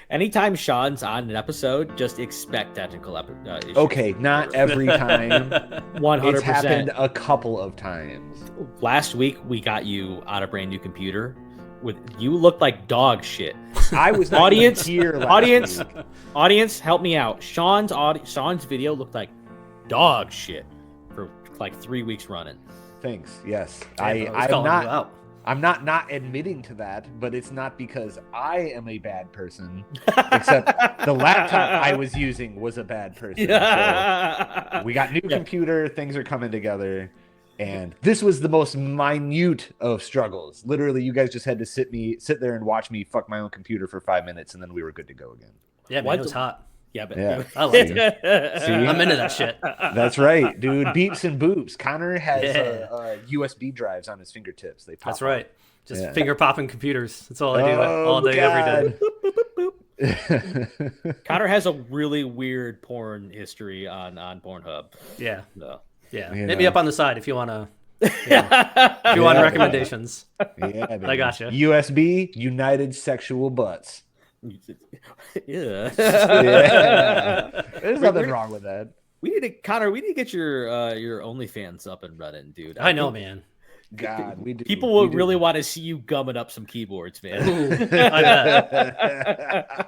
Anytime Sean's on an episode, just expect technical issues. Okay, not every time. 100%. It's happened a couple of times. Last week we got you on a brand new computer. You looked like dog shit. I was not audience here last week. Audience, help me out. Sean's video looked like dog shit for like 3 weeks running. Thanks. Yes, I'm not admitting to that, but it's not because I am a bad person, except the laptop I was using was a bad person. Yeah. So we got new computer, things are coming together, and this was the most minute of struggles. Literally, you guys just had to sit there and watch me fuck my own computer for 5 minutes, and then we were good to go again. Yeah, man, it was hot. Yeah, but I like it. See? I'm into that shit. That's right, dude. Beeps and boops. Connor has USB drives on his fingertips. They pop. That's right. Just finger popping computers. That's all I do all day, every day. Connor has a really weird porn history on Pornhub. Yeah. So, yeah. Hit me up on the side if you want to. If you want recommendations. Yeah, baby. I got you. USB, United Sexual Butts. Yeah. There's nothing wrong with that. Connor, we need to get your OnlyFans up and running, dude. I know, man. God, we do. People will really want to see you gumming up some keyboards, man.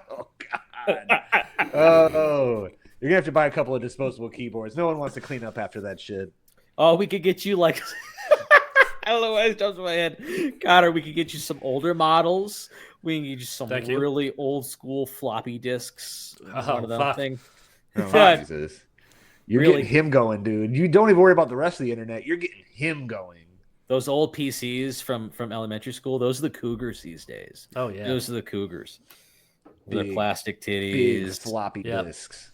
Oh God. Oh, you're gonna have to buy a couple of disposable keyboards. No one wants to clean up after that shit. Oh, we could get you like I don't know why it comes to my head. Connor, we could get you some older models. We can get you some really old school floppy disks. One of them things. Oh, Jesus. You're getting him going, dude. You don't even worry about the rest of the internet. You're getting him going. Those old PCs from elementary school, those are the cougars these days. Oh, yeah. Those are the cougars. The plastic titties. Big floppy disks.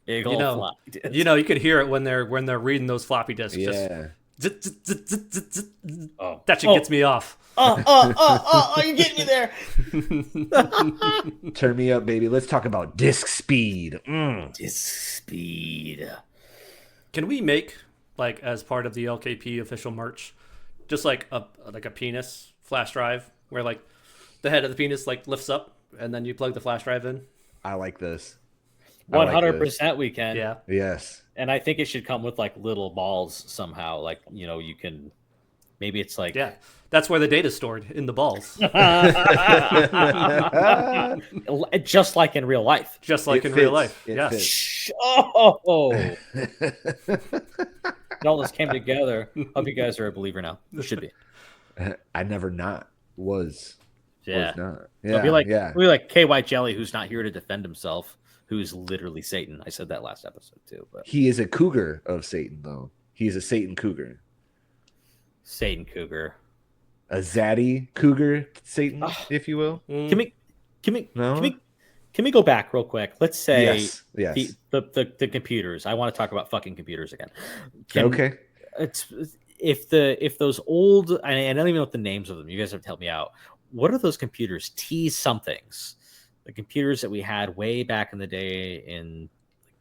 Big old floppy disks. You know, you could hear it when they're reading those floppy disks. Yeah. That shit gets me off. You're getting me there. Turn me up, baby. Let's talk about disk speed. Disk speed. Can we make, like, as part of the LKP official merch, just like a penis flash drive where like the head of the penis like lifts up and then you plug the flash drive in? I like this. 100% we can. Yeah. Yes. And I think it should come with like little balls somehow. Like, you know, you can, maybe it's like, yeah, that's where the data's stored, in the balls. Just like in real life. Just like in real life. It Yes. Oh. It all this came together. Hope you guys are a believer now. You should be. I never not was. Yeah. Was not. Yeah. It'll be like KY Jelly, who's not here to defend himself, who's literally Satan. I said that last episode too. But he is a cougar of Satan, though. He is a Satan cougar. Satan cougar. A zaddy cougar Satan, if you will. Can we go back real quick? Let's say yes. The computers. I want to talk about fucking computers again. Okay. If those old, I don't even know what the names of them. You guys have to help me out. What are those computers? T somethings. The computers that we had way back in the day in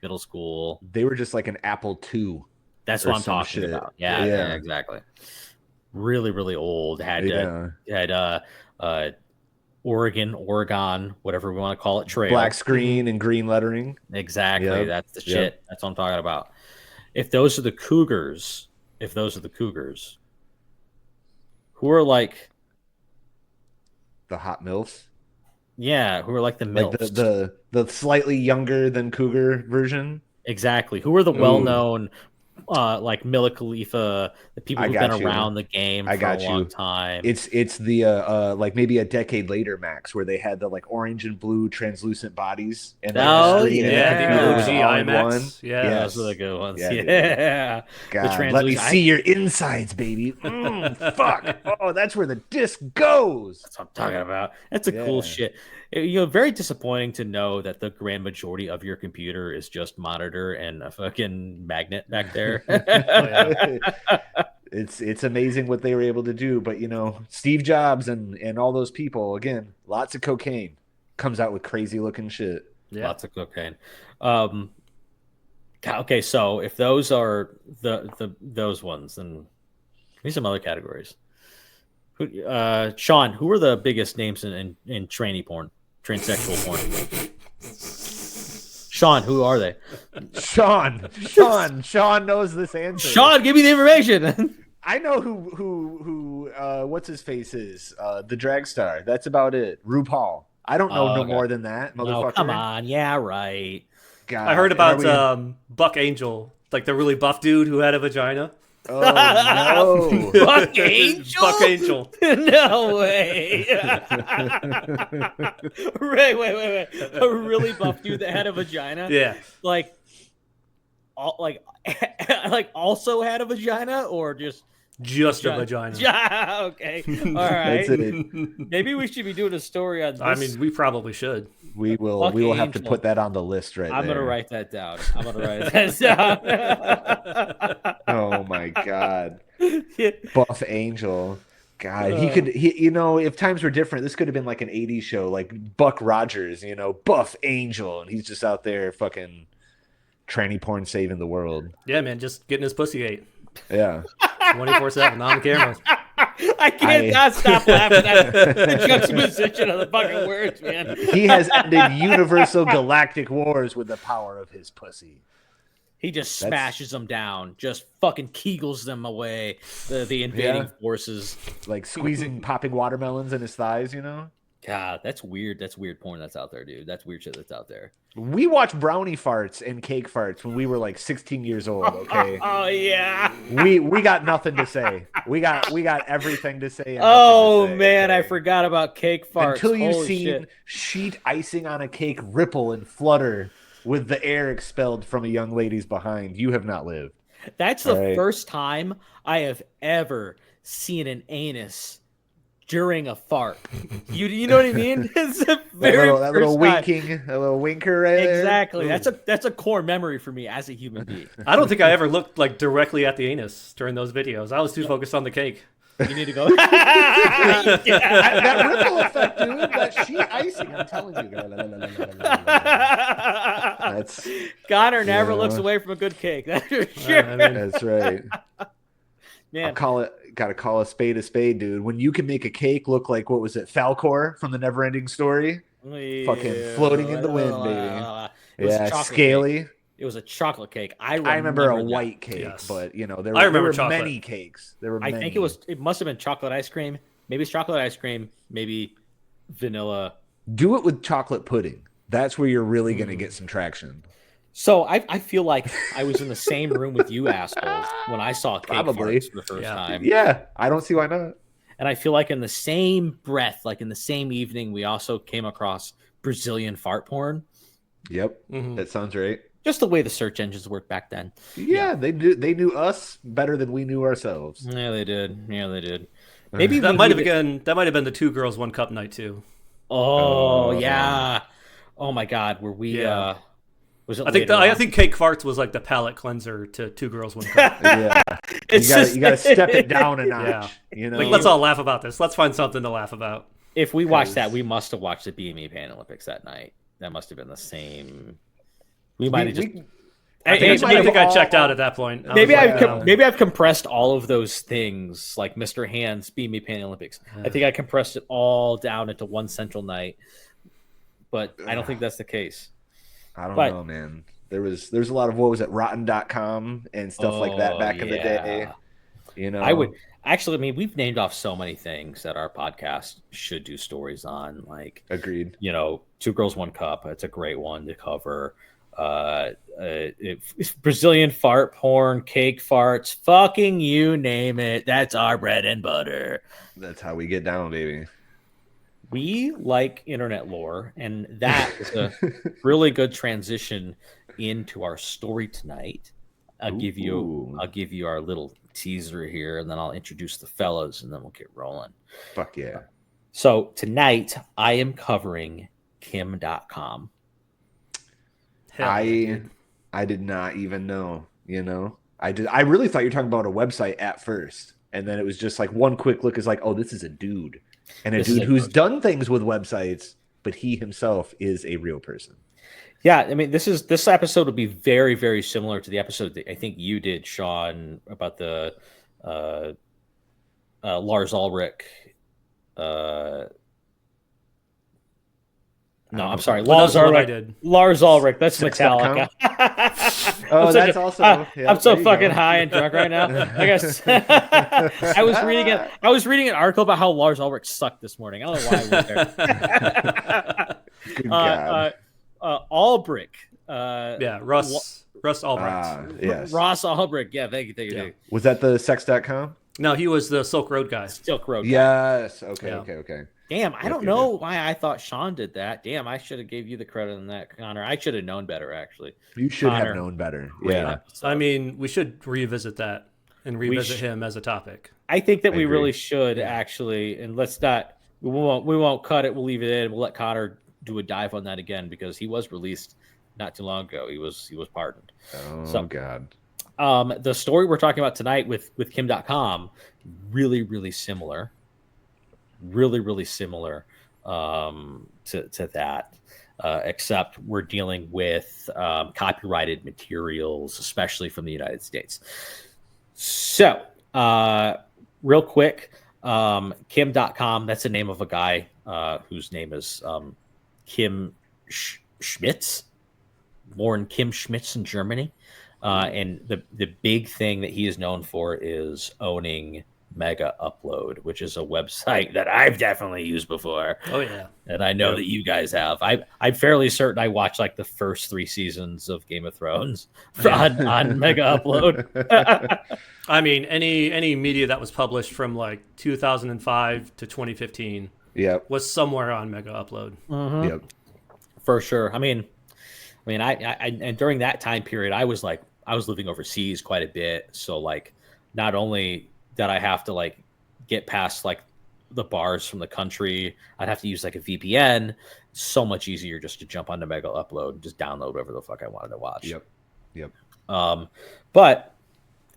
middle school. They were just like an Apple II. That's what I'm talking about. Yeah, exactly. Really, really old. Had Oregon, whatever we want to call it, trail. Black screen and green lettering. Exactly. Yep. That's the shit. That's what I'm talking about. If those are the cougars, who are like the hot MILFs? Yeah, who are like the MILFs. Like the slightly younger than cougar version? Exactly. Who are the well-known like Mila Khalifa, the people who've been around the game for a long time. It's the like maybe a decade later, Max, where they had the like orange and blue translucent bodies and the OG IMAX. Yeah, those are the good ones. Yeah. God, let me see your insides, baby. Fuck. Oh, that's where the disc goes. That's what I'm talking about. That's a cool shit. You know, very disappointing to know that the grand majority of your computer is just monitor and a fucking magnet back there. It's amazing what they were able to do, but you know, Steve Jobs and all those people, again, lots of cocaine, comes out with crazy looking shit. Yeah. Lots of cocaine. Okay, so if those are those ones, then give me some other categories. Sean, who are the biggest names in trainee porn? transsexual porn. Sean, who are they? Sean knows this answer. Sean, give me the information. I know who what's his face is. The drag star. That's about it. RuPaul. I don't know no more than that, motherfucker. Oh, come on. Yeah, right. God. I heard about Buck Angel, like the really buff dude who had a vagina. Oh, no. Buck Angel? Buck Angel. No way. Wait. A really buff dude that had a vagina? Yeah. Like also had a vagina, or just a vagina? Yeah, okay. All right. That's it. Maybe we should be doing a story on this. I mean, we probably should. We will have to put that on the list I'm going to write that down. Oh my God. Buff Angel. God, he if times were different, this could have been like an 80s show, like Buck Rogers, Buff Angel, and he's just out there fucking tranny porn saving the world. Yeah, man, just getting his pussy ate. Yeah. 24/7 on camera. I can't not stop laughing at the juxtaposition of the fucking words, man. He has ended universal galactic wars with the power of his pussy. He just smashes them down, just fucking kegels them away, the invading forces. Like squeezing popping watermelons in his thighs, God, that's weird. That's weird porn that's out there, dude. That's weird shit that's out there. We watched brownie farts and cake farts when we were like 16 years old, okay? Oh, yeah. We got nothing to say. We got everything to say. Oh, man, I forgot about cake farts. Until you've seen sheet icing on a cake ripple and flutter with the air expelled from a young lady's behind, you have not lived. That's the first time I have ever seen an anus during a fart. You know what I mean? It's a that little winking, a little winker right there. Exactly. That's a core memory for me as a human being. I don't think I ever looked like directly at the anus during those videos. I was too focused on the cake. You need to go. That ripple effect, dude. That sheet icing. I'm telling you. That's Connor never looks away from a good cake. That's for sure. That's right. Man, gotta call a spade, dude. When you can make a cake look like, what was it, Falcor from the Never-Ending Story? Yeah. Fucking floating in the wind, baby. Scaly. Cake. It was a chocolate cake. I remember a white cake, but there were many cakes. I think it must have been chocolate ice cream. Maybe it's chocolate ice cream. Maybe vanilla. Do it with chocolate pudding. That's where you're really gonna get some traction. So I feel like I was in the same room with you assholes when I saw cake farts for the first time. Yeah, I don't see why not. And I feel like in the same breath, like in the same evening, we also came across Brazilian fart porn. Yep, that sounds right. Just the way the search engines worked back then. Yeah, they knew us better than we knew ourselves. Yeah, they did. Maybe that might have been the 2 girls 1 cup night too. Oh yeah. Oh my God, were we? Yeah. I think cake farts was like the palate cleanser to 2 girls 1 cup. Yeah, you gotta step it down a notch. Yeah. Like, let's all laugh about this. Let's find something to laugh about. If we watched that, we must have watched the BME Pan Olympics that night. That must have been the same. We might have just. I think I checked out at that point. Maybe I've compressed all of those things, like Mr. Hands, BME Pan Olympics. I think I compressed it all down into one central night, but I don't think that's the case. I don't know, man. There's a lot of, what was it, rotten.com and stuff like that back in the day. I would actually, we've named off so many things that our podcast should do stories on. Like, agreed. 2 Girls 1 Cup. It's a great one to cover. Brazilian fart porn, cake farts, fucking you name it. That's our bread and butter. That's how we get down, baby. We like internet lore, and that is a really good transition into our story tonight. I'll give you our little teaser here, and then I'll introduce the fellas, and then we'll get rolling. Fuck yeah. So tonight I am covering Kim Dotcom. I did not even know, I really thought you were talking about a website at first, and then it was just like one quick look is like, oh, this is a dude. And a dude who's done things with websites, but he himself is a real person. Yeah, this episode will be very, very similar to the episode that I think you did, Sean, about the Lars Ulrich No, I'm sorry. Well, Lars that's what I Ulrich. did. Lars Ulrich. That's Sex.com? Metallica. Oh, that's also. Yeah, I'm so there you fucking go. high and drunk right now. I guess I was reading an article about how Lars Ulrich sucked this morning. I don't know why I went there. Good God. Ulbrich. Yeah, Russ Albrecht. Yes. Ross Ulbrich. Yeah, thank you. Yeah. Was that the sex.com? No, he was the Silk Road guy. Silk Road. Yes. Okay. Yeah. Okay. Damn, I don't know why I thought Sean did that. Damn, I should have gave you the credit on that, Connor. I should have known better, actually. You should Connor, have known better. great Yeah. episode. I mean, we should revisit that and revisit him as a topic. I think that I we agree. really should actually, and let's not. We won't cut it. We'll leave it in. We'll let Connor do a dive on that again because he was released not too long ago. He was pardoned. Oh God. The story we're talking about tonight with Kim Dotcom, really similar. Really similar to that, except we're dealing with copyrighted materials, especially from the United States. So, real quick, Kim Dotcom, that's the name of a guy whose name is Kim Schmitz, born Kim Schmitz in Germany. And the big thing that he is known for is owning Megaupload, which is a website that I've definitely used before. Oh yeah, and I know that you guys have. I'm fairly certain I watched like the first 3 seasons of Game of Thrones on Megaupload. I mean, any media that was published from like 2005 to 2015, was somewhere on Megaupload. Mm-hmm. Yep, for sure. I mean, I and during that time period, I was living overseas quite a bit, so like not only that I have to like get past like the bars from the country, I'd have to use like a VPN. So much easier just to jump onto Megaupload and just download whatever the fuck I wanted to watch. Yep. But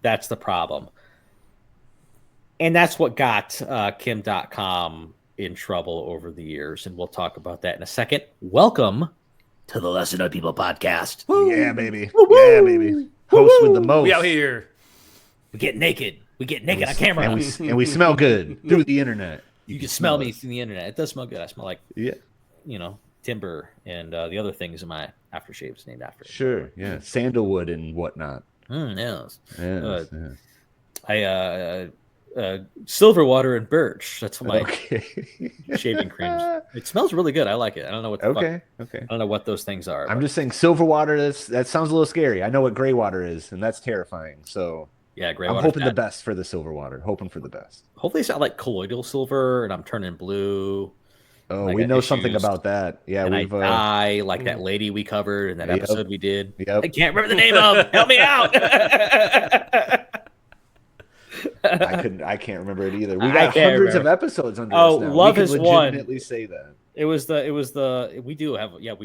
that's the problem, and that's what got Kim Dotcom in trouble over the years, and we'll talk about that in a second. Welcome to the Lesser Known People podcast. Woo! Yeah, baby. Yeah, baby. Host with the most. We out here. We get naked. We get naked on camera. And we smell good through the internet. You can smell me through the internet. It does smell good. I smell like, yeah, timber and the other things in my aftershave is named after it. Sure, yeah. Sandalwood and whatnot. Yes. Yes. Silver water and birch. That's my shaving creams. It smells really good. I like it. I don't know what the fuck. Okay. I don't know what those things are. I'm just saying silver water, that sounds a little scary. I know what gray water is, and that's terrifying. So yeah, gray I'm water. hoping the best for the silver water. Hoping for the best. Hopefully it's not like colloidal silver and I'm turning blue. Oh, we know something about that. Yeah, and we've I like that lady we covered in that episode we did. Yep. I can't remember the name of. Help me out. I can't remember it either. We got hundreds of episodes under us now. Love we is can one. legitimately say that. We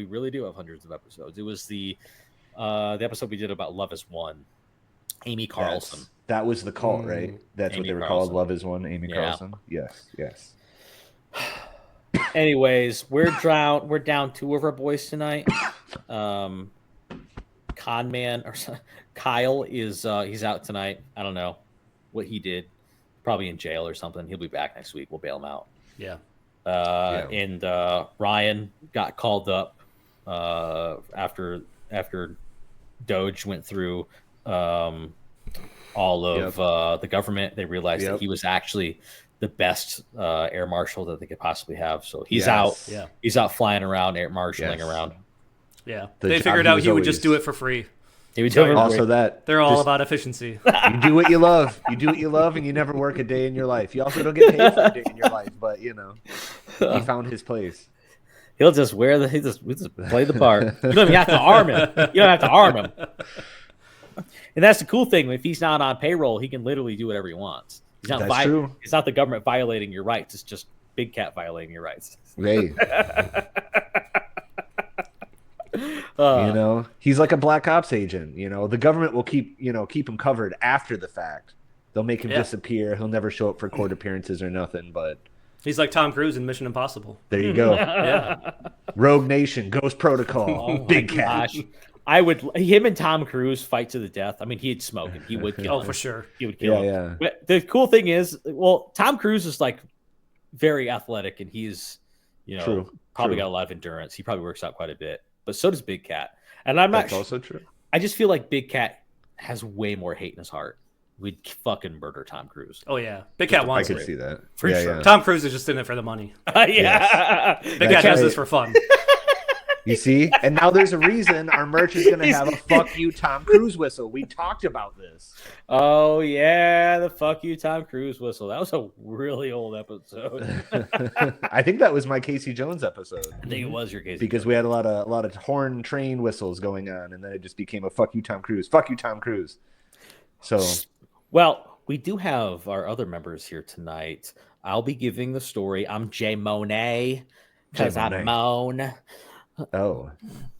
really do have hundreds of episodes. It was the episode we did about Love is One. Amy Carlson. That was the cult, right? That's Amy what they were Carlson. called. Love is One. Amy Carlson. Yes. Anyways, we're down 2 of our boys tonight. Con Man or Kyle is he's out tonight. I don't know what he did. Probably in jail or something. He'll be back next week. We'll bail him out. Yeah. And Ryan got called up after Doge went through all of the government. They realized that he was actually the best air marshal that they could possibly have. So he's out. Yeah. He's out flying around, air marshaling around. Yeah. They figured out he would just do it for free. He would do it also that they're all about efficiency. You do what you love. You do what you love, and you never work a day in your life. You also don't get paid for a day in your life, but he found his place. He'll just we just play the part. You don't even have to arm him. You don't have to arm him. And that's the cool thing. If he's not on payroll, he can literally do whatever he wants. He's not true. It's not the government violating your rights. It's just Big Cat violating your rights. Hey. He's like a black ops agent. The government will keep him covered after the fact. They'll make him disappear. He'll never show up for court appearances or nothing. But he's like Tom Cruise in Mission Impossible. There you go. Yeah. Rogue Nation, Ghost Protocol, Big Cat. Him and Tom Cruise fight to the death. I mean, he'd smoke him. He would kill him. For sure. He would kill him. Yeah. But the cool thing is, Tom Cruise is like very athletic and he's, True. probably got a lot of endurance. He probably works out quite a bit, but so does Big Cat. And I'm not. That's also true. I just feel like Big Cat has way more hate in his heart. We'd fucking murder Tom Cruise. Oh yeah, Big Cat wants I it. could see that For sure. Yeah. Tom Cruise is just in it for the money. Yeah. Big Cat does this for fun. You see? And now there's a reason our merch is going to have a fuck you Tom Cruise whistle. We talked about this. Oh, yeah. The fuck you Tom Cruise whistle. That was a really old episode. I think that was my Casey Jones episode. I think it was your Casey because Jones. We had a lot of horn train whistles going on, and then it just became a fuck you Tom Cruise. Fuck you Tom Cruise. So, well, we do have our other members here tonight. I'll be giving the story. I'm Jay Monet because I moan. Oh,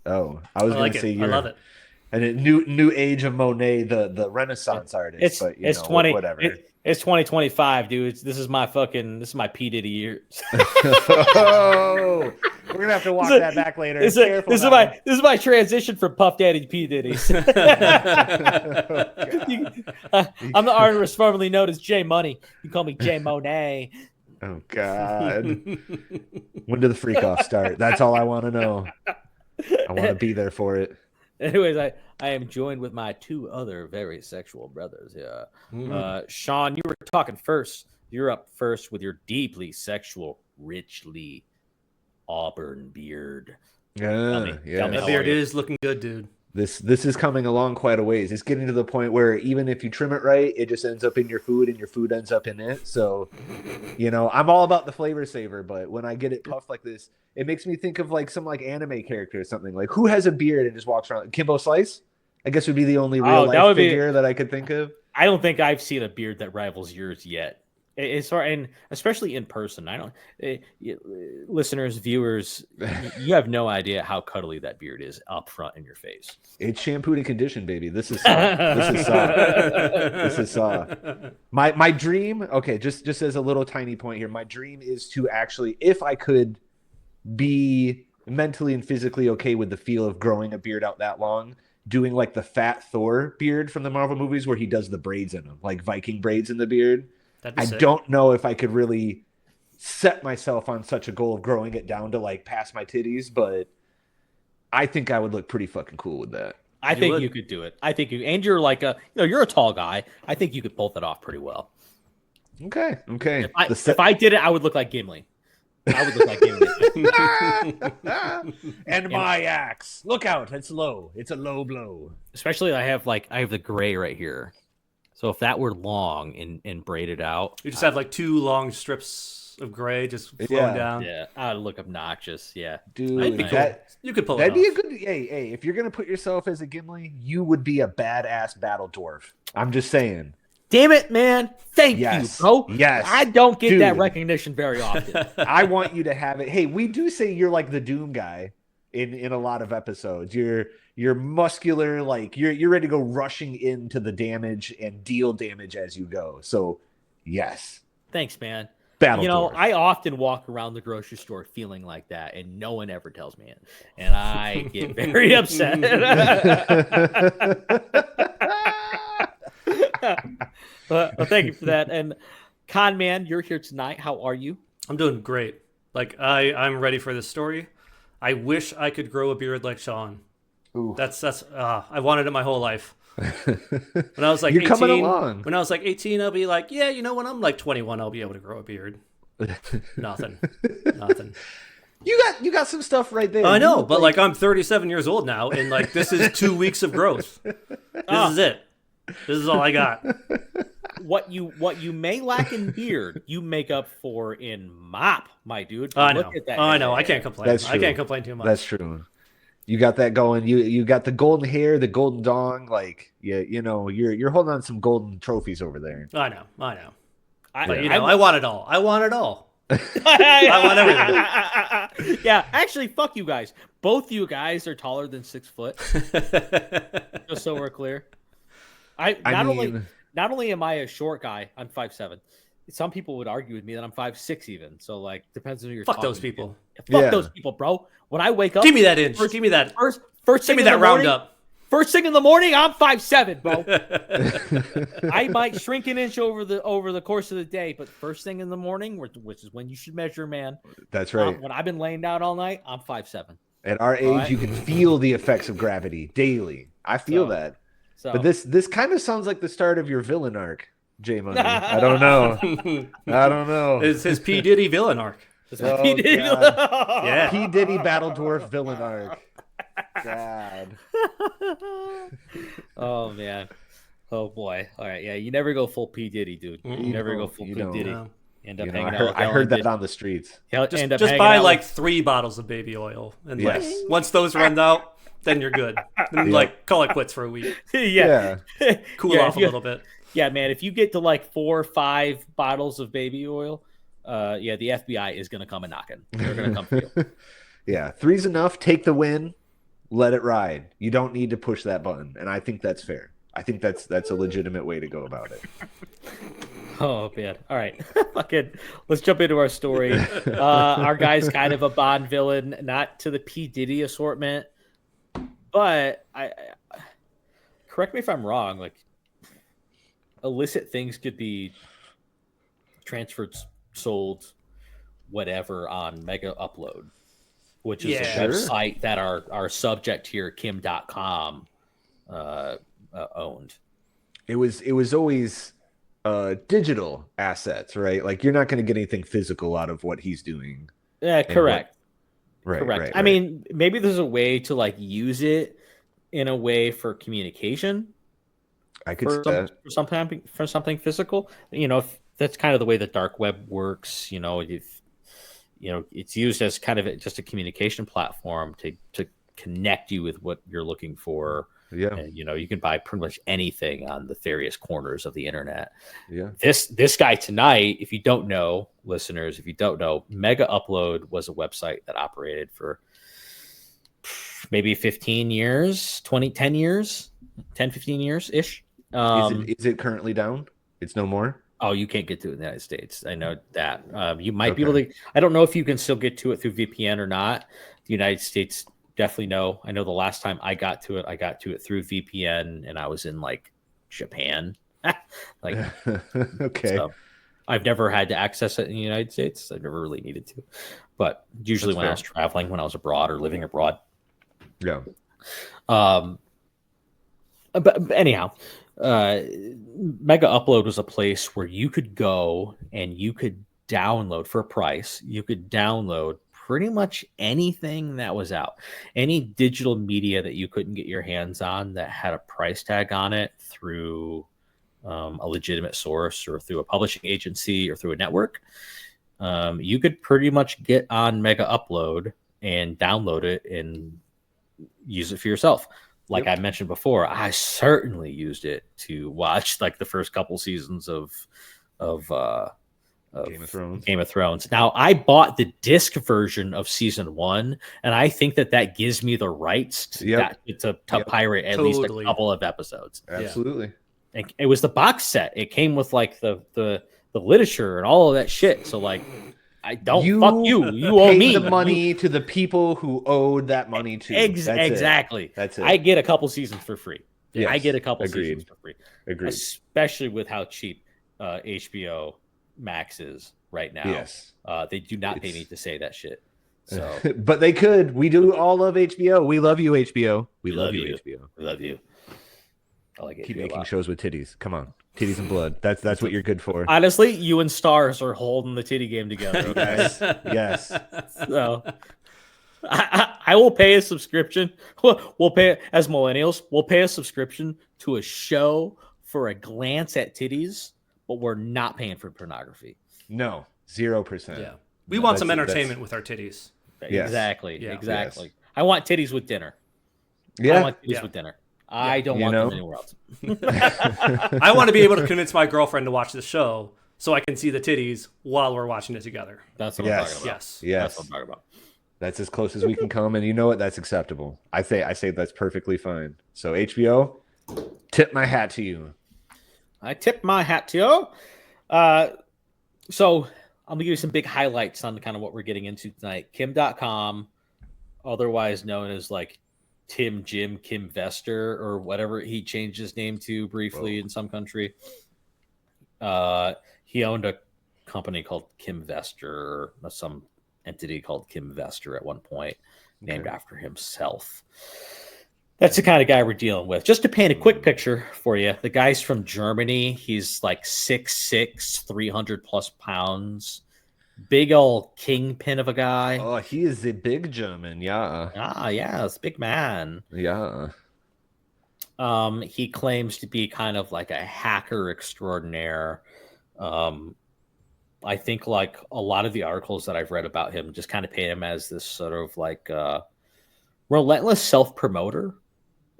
I was going to say I love it. And a new age of Monet, the Renaissance artist. It's 2025, dude. This is my P Diddy years. Oh, we're gonna have to walk that back later. This is my transition from Puff Daddy to P Diddy's. I'm the artist formerly known as J Money. You call me J Monet. Oh God! When did the freak off start? That's all I want to know. I want to be there for it. Anyways, I am joined with my two other very sexual brothers here. Sean, you were talking first. You're up first with your deeply sexual, richly auburn beard. Yeah. That beard is looking good, dude. This is coming along quite a ways. It's getting to the point where even if you trim it right, it just ends up in your food and your food ends up in it. So, I'm all about the flavor saver, but when I get it puffed like this, it makes me think of like some like anime character or something. Like who has a beard and just walks around? Kimbo Slice, I guess would be the only real life figure that I could think of. I don't think I've seen a beard that rivals yours yet. And especially in person, listeners, viewers, you have no idea how cuddly that beard is up front in your face. It's shampooed and conditioned, baby. This is soft. This is soft. My dream, okay, just as a little tiny point here, my dream is to actually, if I could be mentally and physically okay with the feel of growing a beard out that long, doing like the fat Thor beard from the Marvel movies where he does the braids in them, like Viking braids in the beard. I don't know if I could really set myself on such a goal of growing it down to like past my titties, but I think I would look pretty fucking cool with that. I think you could do it. I think and you're like you're a tall guy. I think you could pull that off pretty well. Okay. If I did it, I would look like Gimli. I would look like Gimli. And my axe. Look out, it's low. It's a low blow. Especially I have the gray right here. So if that were long and braided out, you just have like two long strips of gray just flowing down. Yeah, I'd look obnoxious. Yeah, dude, you could pull it off. That'd be a good. Hey, if you're gonna put yourself as a Gimli, you would be a badass battle dwarf. I'm just saying. Damn it, man! Thank you, bro. Yes, I don't get that recognition very often. I want you to have it. Hey, we do say you're like the Doom guy in a lot of episodes. You're muscular, like you're ready to go rushing into the damage and deal damage as you go. So, yes. Thanks, man. Battle dwarf. I often walk around the grocery store feeling like that, and no one ever tells me it, and I get very upset. Well, thank you for that. And Con Man, you're here tonight. How are you? I'm doing great. Like I'm ready for this story. I wish I could grow a beard like Sean. Ooh. That's I wanted it my whole life. When I was like 18, coming along. When I was like 18, I'll be like, yeah, when I'm like 21, I'll be able to grow a beard. Nothing. You got some stuff right there. I know, but like I'm 37 years old now, and like this is 2 weeks of growth. This is it. This is all I got. What you may lack in beard, you make up for in mop, my dude. I know. I know. I can't complain. I can't complain too much. That's true. You got that going. You got the golden hair, the golden dong. Like you're holding on some golden trophies over there. I know. But I want it all. I want everything. Yeah, actually, fuck you guys. Both you guys are taller than 6 foot. Just so we're clear. Not only am I a short guy, I'm 5'7". Some people would argue with me that I'm 5'6" even. So like, depends on who you're talking to. Fuck those people. Fuck those people, bro. When I wake up, give me that inch. Give me that. First give me that round up. First thing in the morning, I'm 5'7", bro. I might shrink an inch over the course of the day, but first thing in the morning, which is when you should measure, man. That's right. When I've been laying down all night, I'm 5'7". At our age, you can feel the effects of gravity daily. I feel that. But this kind of sounds like the start of your villain arc, J Money. I don't know. It's his P. Diddy villain arc. P. Diddy. Yeah. P. Diddy Battle Dwarf villain arc. God. Oh man. Oh boy. All right. Yeah. You never go full P. Diddy, dude. You never go full P. Diddy. No. End up hanging out. I heard that on the streets. Just buy like 3 bottles of baby oil, and like once those run out, then you're good. Then like call it quits for a week. Cool off a little bit. Yeah, man. If you get to like 4 or 5 bottles of baby oil, the FBI is gonna come and knocking. They're gonna come for you. Yeah, 3's enough. Take the win. Let it ride. You don't need to push that button, and I think that's fair. I think that's a legitimate way to go about it. Oh man! All right, let's jump into our story. Our guy's kind of a Bond villain, not to the P. Diddy assortment, but I correct me if I'm wrong. Like, illicit things could be transferred, sold, whatever on Megaupload, which is a website that our subject here, Kim Dotcom, owned. It was always digital assets, right? Like you're not going to get anything physical out of what he's doing. Yeah, correct. Correct. Right. I mean, maybe there's a way to like use it in a way for communication. I could see that. For something physical. If that's kind of the way the dark web works. It's used as kind of just a communication platform to connect you with what you're looking for. Yeah. And, you can buy pretty much anything on the various corners of the internet. Yeah. This guy tonight, if you don't know, listeners, Megaupload was a website that operated for maybe 15 years, 10 years ish. Is it currently down? It's no more? Oh, you can't get to it in the United States. I know that. You might be able to. I don't know if you can still get to it through VPN or not. The United States definitely no. I know the last time I got to it through VPN, and I was in like Japan. Okay. So I've never had to access it in the United States. I've never really needed to, but usually when I was traveling, when I was abroad or living abroad. Yeah. But anyhow, Megaupload was a place where you could go and you could download for a price. You could download pretty much anything that was out, any digital media that you couldn't get your hands on that had a price tag on it through a legitimate source or through a publishing agency or through a network. You could pretty much get on Megaupload and download it and use it for yourself. Like I mentioned before, I certainly used it to watch like the first couple seasons of Game of Thrones. Now, I bought the disc version of season 1, and I think that gives me the rights to pirate at least a couple of episodes. Absolutely. And it was the box set. It came with like the literature and all of that shit. So like, I don't fuck you. You owe me the money to the people who owed that money to. Exactly. That's it. I get a couple seasons for free. Yes. I get a couple seasons for free. Agreed. Especially with how cheap HBO Max is right now. Yes. They do not pay me to say that shit. So, but they could. We do all love HBO. We love you, HBO. We love you, HBO. We love you. I like it. Keep making shows with titties. Come on. Titties and blood. That's what you're good for. Honestly, you and Stars are holding the titty game together. Okay? Yes. So I will pay a subscription. We'll pay, as millennials, we'll pay a subscription to a show for a glance at titties, but we're not paying for pornography. No, 0%. Yeah. We want some entertainment with our titties. Yes. Exactly. Yeah. Exactly. Yes. I want titties with dinner. Yeah. I want titties with dinner. I don't want them anywhere else. I want to be able to convince my girlfriend to watch the show so I can see the titties while we're watching it together. That's what I'm talking about. Yes. That's what I'm talking about. That's as close as we can come, and you know what? That's acceptable. I say that's perfectly fine. So HBO, tip my hat to you. I tip my hat to you. So I'm gonna give you some big highlights on kind of what we're getting into tonight. Kim Dotcom, otherwise known as like Tim Jim Kim Vester or whatever he changed his name to briefly in some country. He owned a company called Kim Vester, or some entity called Kim Vester at one point, named after himself. That's the kind of guy we're dealing with. Just to paint a quick picture for you, the guy's from Germany. He's like 6'6", 300 plus pounds. Big old kingpin of a guy. Oh, he is a big German, yeah. Yeah, it's a big man. Yeah. He claims to be kind of like a hacker extraordinaire. I think like a lot of the articles that I've read about him just kind of paint him as this sort of like relentless self-promoter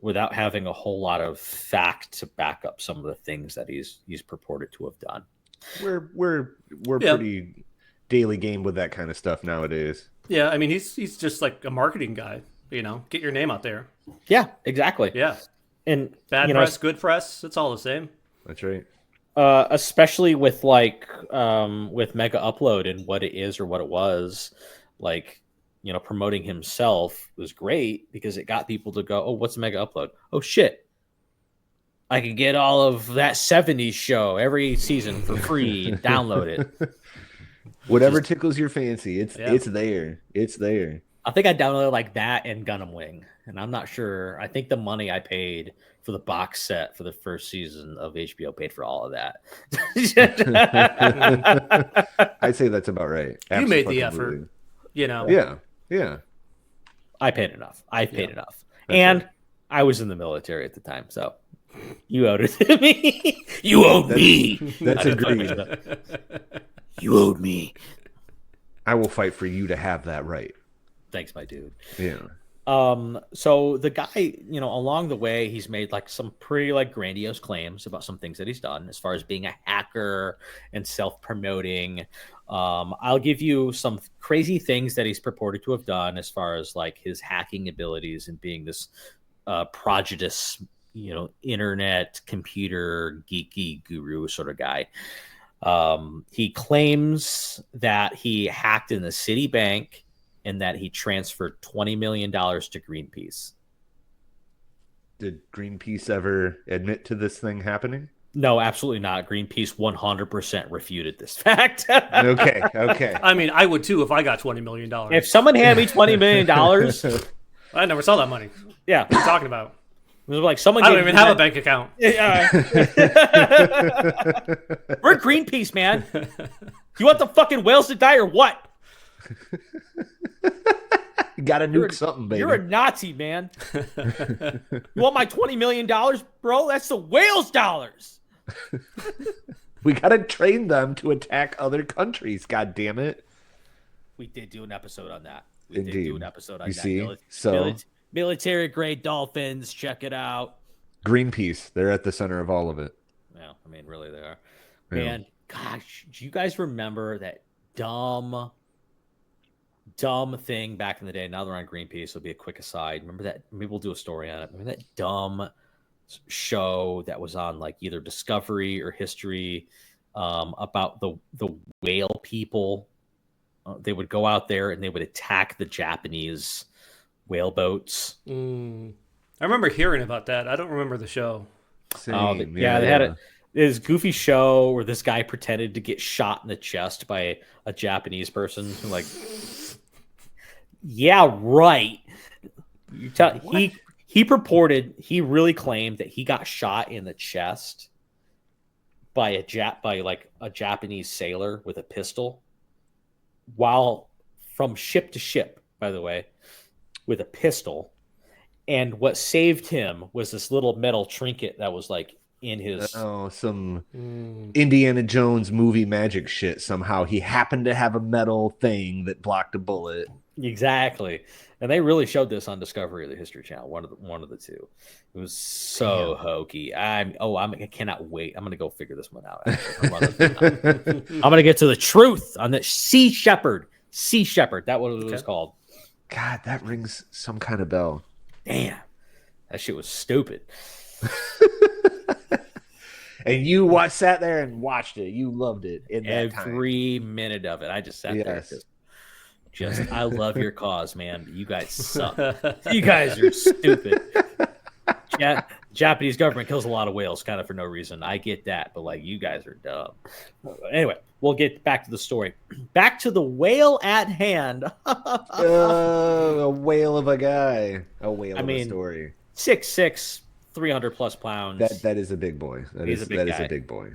without having a whole lot of fact to back up some of the things that he's purported to have done. We're pretty daily game with that kind of stuff nowadays. Yeah, I mean he's just like a marketing guy, you know, get your name out there. Yeah, exactly. Yeah. And bad press, good press, it's all the same. That's right. Especially with like with Megaupload and what it is or what it was, like, you know, promoting himself was great because it got people to go, oh, what's Megaupload? Oh shit, I can get all of that 70s show every season for free. Download it. Whatever tickles your fancy, it's there. It's there. I think I downloaded like that and Gundam Wing, and I'm not sure. I think the money I paid for the box set for the first season of HBO paid for all of that. I'd say that's about right. You made the effort, you know. Yeah. I paid enough. I paid enough, and right. I was in the military at the time, so you owed it to me. You owed me. That's agreed. You owed me. I will fight for you to have that right. Thanks, my dude. Yeah. So the guy, you know, along the way, he's made like some pretty like grandiose claims about some things that he's done as far as being a hacker and self-promoting. I'll give you some crazy things that he's purported to have done as far as like his hacking abilities and being this prodigious, you know, internet computer geeky guru sort of guy. He claims that he hacked in the Citibank and that he transferred $20 million to Greenpeace. Did Greenpeace ever admit to this thing happening? No, absolutely not. Greenpeace 100% refuted this fact. Okay. I mean, I would too if I got $20 million. If someone handed me $20 million... I never saw that money. Yeah. What are you talking about? It was like someone I don't even have a bank account. We're Greenpeace, man. You want the fucking whales to die or what? You gotta nuke something, baby. You're a Nazi, man. You want my $20 million, bro? That's the whales' dollars. We gotta train them to attack other countries. God damn it. We did do an episode on that. You see? Military grade dolphins. Check it out. Greenpeace. They're at the center of all of it. Yeah, I mean, really, they are. Yeah. And gosh, do you guys remember that dumb thing back in the day? Now they're on Greenpeace. It'll be a quick aside. Remember that? Maybe we'll do a story on it. Remember that dumb show that was on like either Discovery or History about the whale people? They would go out there and they would attack the Japanese whale boats. I remember hearing about that. I don't remember the show. They had this goofy show where this guy pretended to get shot in the chest by a Japanese person. Like, yeah, right. He really claimed that he got shot in the chest by a Japanese sailor with a pistol, while from ship to ship, by the way, with a pistol. And what saved him was this little metal trinket that was like in his... some Indiana Jones movie magic shit. Somehow he happened to have a metal thing that blocked a bullet. Exactly. And they really showed this on Discovery or the History Channel, one of the two. It was so hokey. I cannot wait. I'm going to go figure this one out. I'm going to get to the truth on the Sea Shepherd. Sea Shepherd. That what it was called. God, that rings some kind of bell. Damn. That shit was stupid. And you sat there and watched it. You loved it. Every minute of it. I just sat there. I love your cause, man. But you guys suck. You guys are stupid. Japanese government kills a lot of whales kind of for no reason. I get that, but like, you guys are dumb. Anyway, we'll get back to the story. Back to the whale at hand. A whale of a guy. A whale of a story. 6'6", 300+ pounds. That is a big boy. That is a big boy.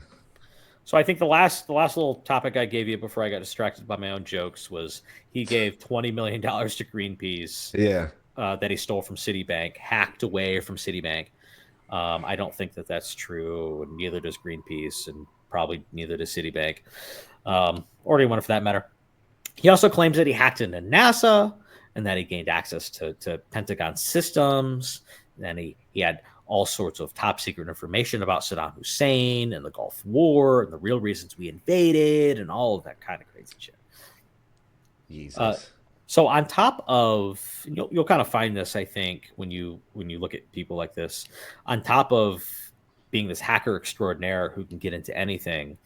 So I think the last little topic I gave you before I got distracted by my own jokes was he gave $20 million to Greenpeace. Yeah. That he stole from Citibank, hacked away from Citibank. I don't think that that's true. Neither does Greenpeace, and probably neither does Citibank, or anyone for that matter. He also claims that he hacked into NASA and that he gained access to Pentagon systems. And he had all sorts of top secret information about Saddam Hussein and the Gulf War and the real reasons we invaded and all of that kind of crazy shit. Jesus. So on top of, you'll kind of find this, I think, when you look at people like this, on top of being this hacker extraordinaire who can get into anything,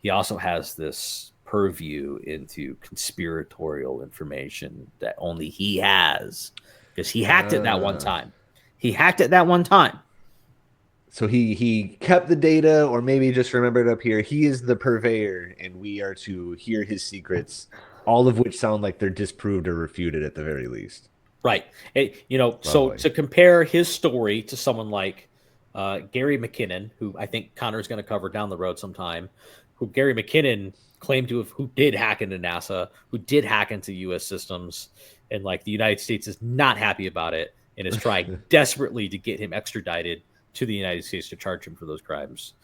he also has this purview into conspiratorial information that only he has, because he hacked it that one time. He hacked it that one time. So he kept the data, or maybe just remembered up here. He is the purveyor, and we are to hear his secrets, all of which sound like they're disproved or refuted at the very least. Right. So to compare his story to someone like Gary McKinnon, who I think Connor's going to cover down the road sometime, who Gary McKinnon claimed to have, who did hack into NASA, who did hack into U.S. systems, and like the United States is not happy about it and is trying desperately to get him extradited to the United States to charge him for those crimes.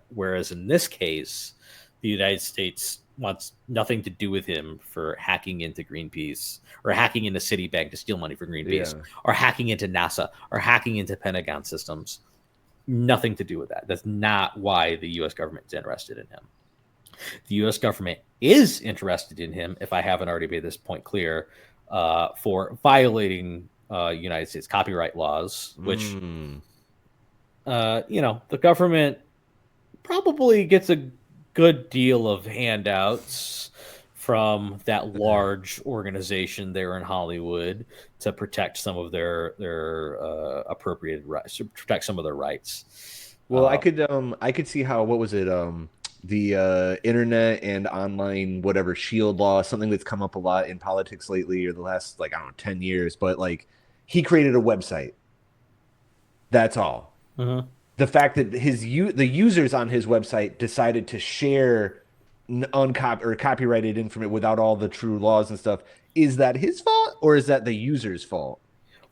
Whereas in this case, the United States wants nothing to do with him for hacking into Greenpeace or hacking into Citibank to steal money for Greenpeace, or hacking into NASA or hacking into Pentagon systems. Nothing to do with that. That's not why the U.S. government is interested in him. The U.S. government is interested in him, if I haven't already made this point clear, for violating United States copyright laws, which, the government probably gets a good deal of handouts from that large organization there in Hollywood to protect some of their appropriated rights, to protect some of their rights. Well, I could see how, what was it? The internet and online, whatever, shield law, something that's come up a lot in politics lately, or the last, 10 years, but he created a website. That's all. The fact that the users on his website decided to share copyrighted information without all the true laws and stuff, is that his fault, or is that the user's fault?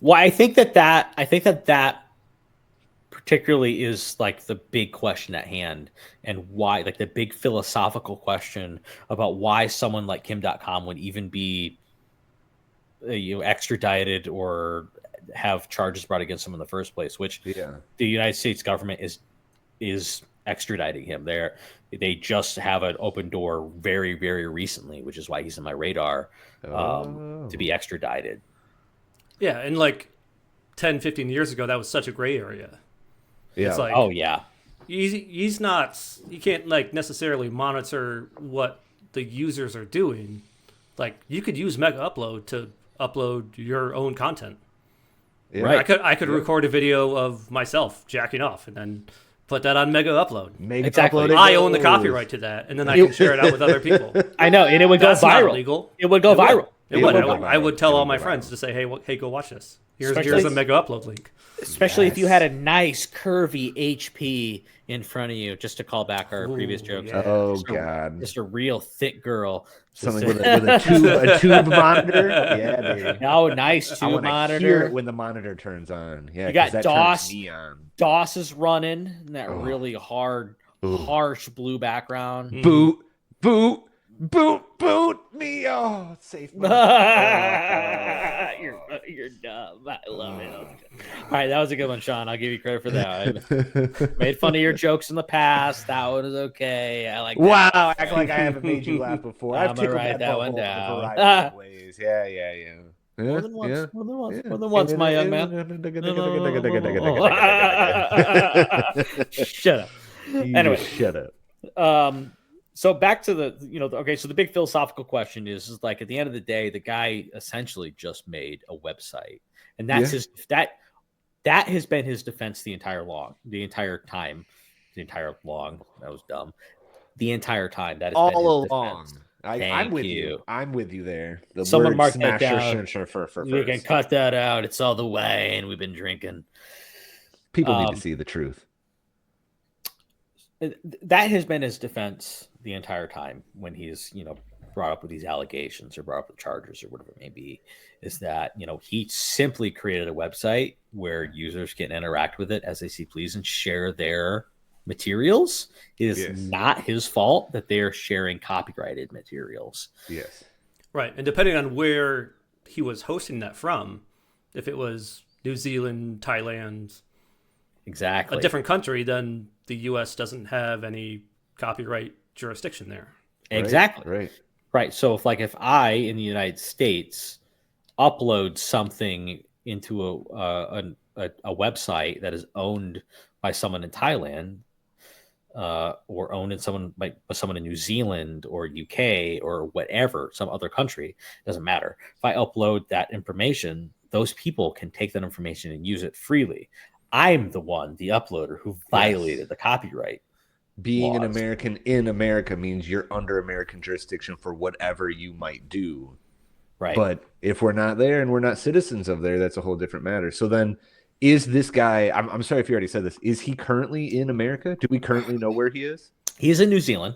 Well, I think that particularly is the big question at hand, and why, the big philosophical question about why someone like Kim Dotcom would even be extradited or have charges brought against him in the first place, which the United States government is extraditing him. They just have an open door very, very recently, which is why he's in my radar, to be extradited. Yeah, and 10, 15 years ago, that was such a gray area. Yeah. It's oh yeah. He's not. You can't necessarily monitor what the users are doing. You could use Megaupload to upload your own content. Yeah. Right. I could record a video of myself jacking off and then put that on Megaupload. Exactly. I own the copyright to that, and then I can share it out with other people. I know, and it would go That's viral. not illegal. It would go viral. I would tell all my friends to say, hey, go watch this. Here's a Megaupload link. Especially if you had a nice curvy HP in front of you, just to call back our previous jokes. Yeah. Oh God! Just a real thick girl. Something with a tube monitor. Yeah, baby. Oh, nice tube monitor. Hear it when the monitor turns on. Yeah, you got that DOS. Turns me on. DOS is running in that really hard, harsh blue background. Boot me. Oh, it's safe. You're dumb. I love it. All right, that was a good one, Sean. I'll give you credit for that. I made fun of your jokes in the past. That one is okay. I like that. Wow, act like I haven't made you laugh before. I'm gonna write that one down. Yeah. More than once, my young man. Shut up. Anyway, shut up. So back to the, okay, so the big philosophical question is like, at the end of the day, the guy essentially just made a website, and that's that has been his defense the entire time. That was dumb. The entire time that has been his All defense. along. I'm Thank with you. you. I'm with you there. The Someone word mark that smasher down. for We can cut that out. It's all the way, and we've been drinking. People need to see the truth. That has been his defense the entire time when he's, brought up with these allegations or brought up with charges or whatever it may be, is that, he simply created a website where users can interact with it as they see please and share their materials. It is not his fault that they are sharing copyrighted materials. Yes. Right. And depending on where he was hosting that from, if it was New Zealand, Thailand, exactly, a different country, then the U.S. doesn't have any copyright jurisdiction there. Exactly. Right. So if I in the United States upload something into a website that is owned by someone in Thailand, or owned by someone in New Zealand or UK or whatever, some other country, doesn't matter. If I upload that information, those people can take that information and use it freely. I'm the uploader, who violated the copyright. Being laws. an American in America means you're under American jurisdiction for whatever you might do. Right. But if we're not there and we're not citizens of there, that's a whole different matter. So then, is this guy, I'm sorry if you already said this, is he currently in America? Do we currently know where he is? He's in New Zealand.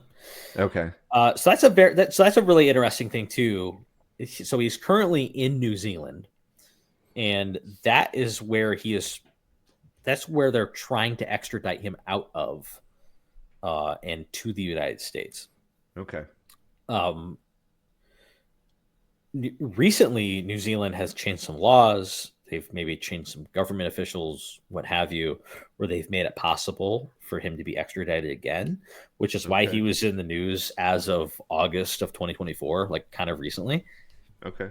Okay. So that's a really interesting thing too. So he's currently in New Zealand, and that is where he is. That's where they're trying to extradite him out of, and to the United States. Okay. Recently, New Zealand has changed some laws. They've maybe changed some government officials, what have you, where they've made it possible for him to be extradited again, which is why he was in the news as of August of 2024, like kind of recently. Okay.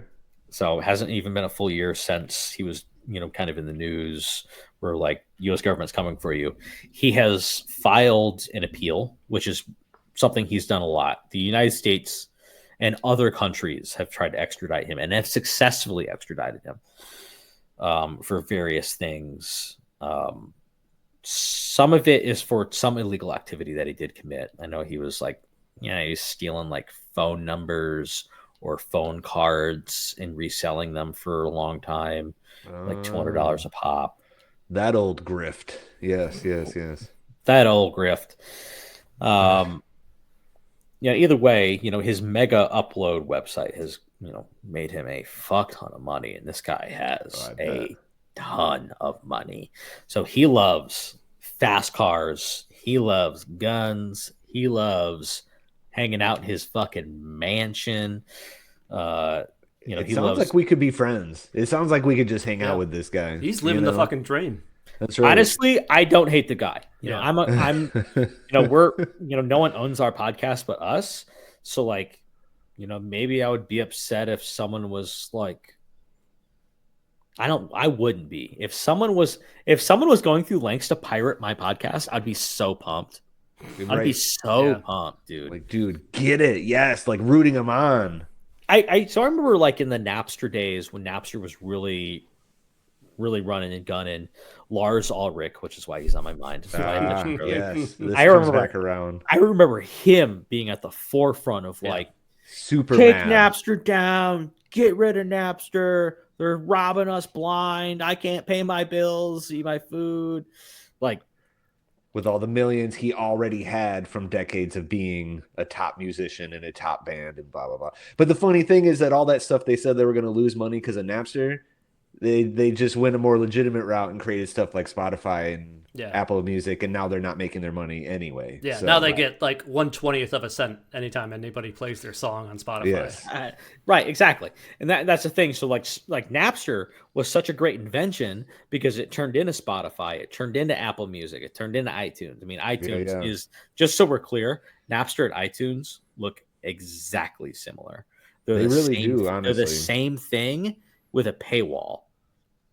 So it hasn't even been a full year since he was, kind of in the news where like U.S. government's coming for you. He has filed an appeal, which is something he's done a lot. The United States and other countries have tried to extradite him and have successfully extradited him for various things. Some of it is for some illegal activity that he did commit. I know he was like, he's stealing like phone numbers or phone cards and reselling them for a long time, like $200 a pop. That old grift. Yes. That old grift. Either way, his Megaupload website has, made him a fuck ton of money, and this guy has a ton of money. So he loves fast cars. He loves guns. He loves hanging out in his fucking mansion. It sounds like we could be friends. It sounds like we could just hang out with this guy. He's living the fucking dream. That's right. Honestly, I don't hate the guy. I'm we're no one owns our podcast but us. So like, maybe I would be upset if someone was like, I wouldn't be. If someone was going through lengths to pirate my podcast, I'd be so pumped. I'd be so pumped, dude. Like, dude, get it. Yes, like rooting him on. I remember like in the Napster days when Napster was really running and gunning. Lars Ulrich, which is why he's on my mind. Yes, I remember him being at the forefront of like, Superman. Take Napster down, get rid of Napster. They're robbing us blind. I can't pay my bills, eat my food. Like, with all the millions he already had from decades of being a top musician and a top band and blah, blah, blah. But the funny thing is that all that stuff they said they were going to lose money because of Napster, they just went a more legitimate route and created stuff like Spotify and Apple Music, and now they're not making their money anyway. Yeah, so, now they get like 1/20th of a cent anytime anybody plays their song on Spotify. Yes. Right, exactly. And that's the thing. So like Napster was such a great invention because it turned into Spotify, it turned into Apple Music, it turned into iTunes. I mean, iTunes is, just so we're clear, Napster and iTunes look exactly similar. They really do, honestly. They're the same thing with a paywall.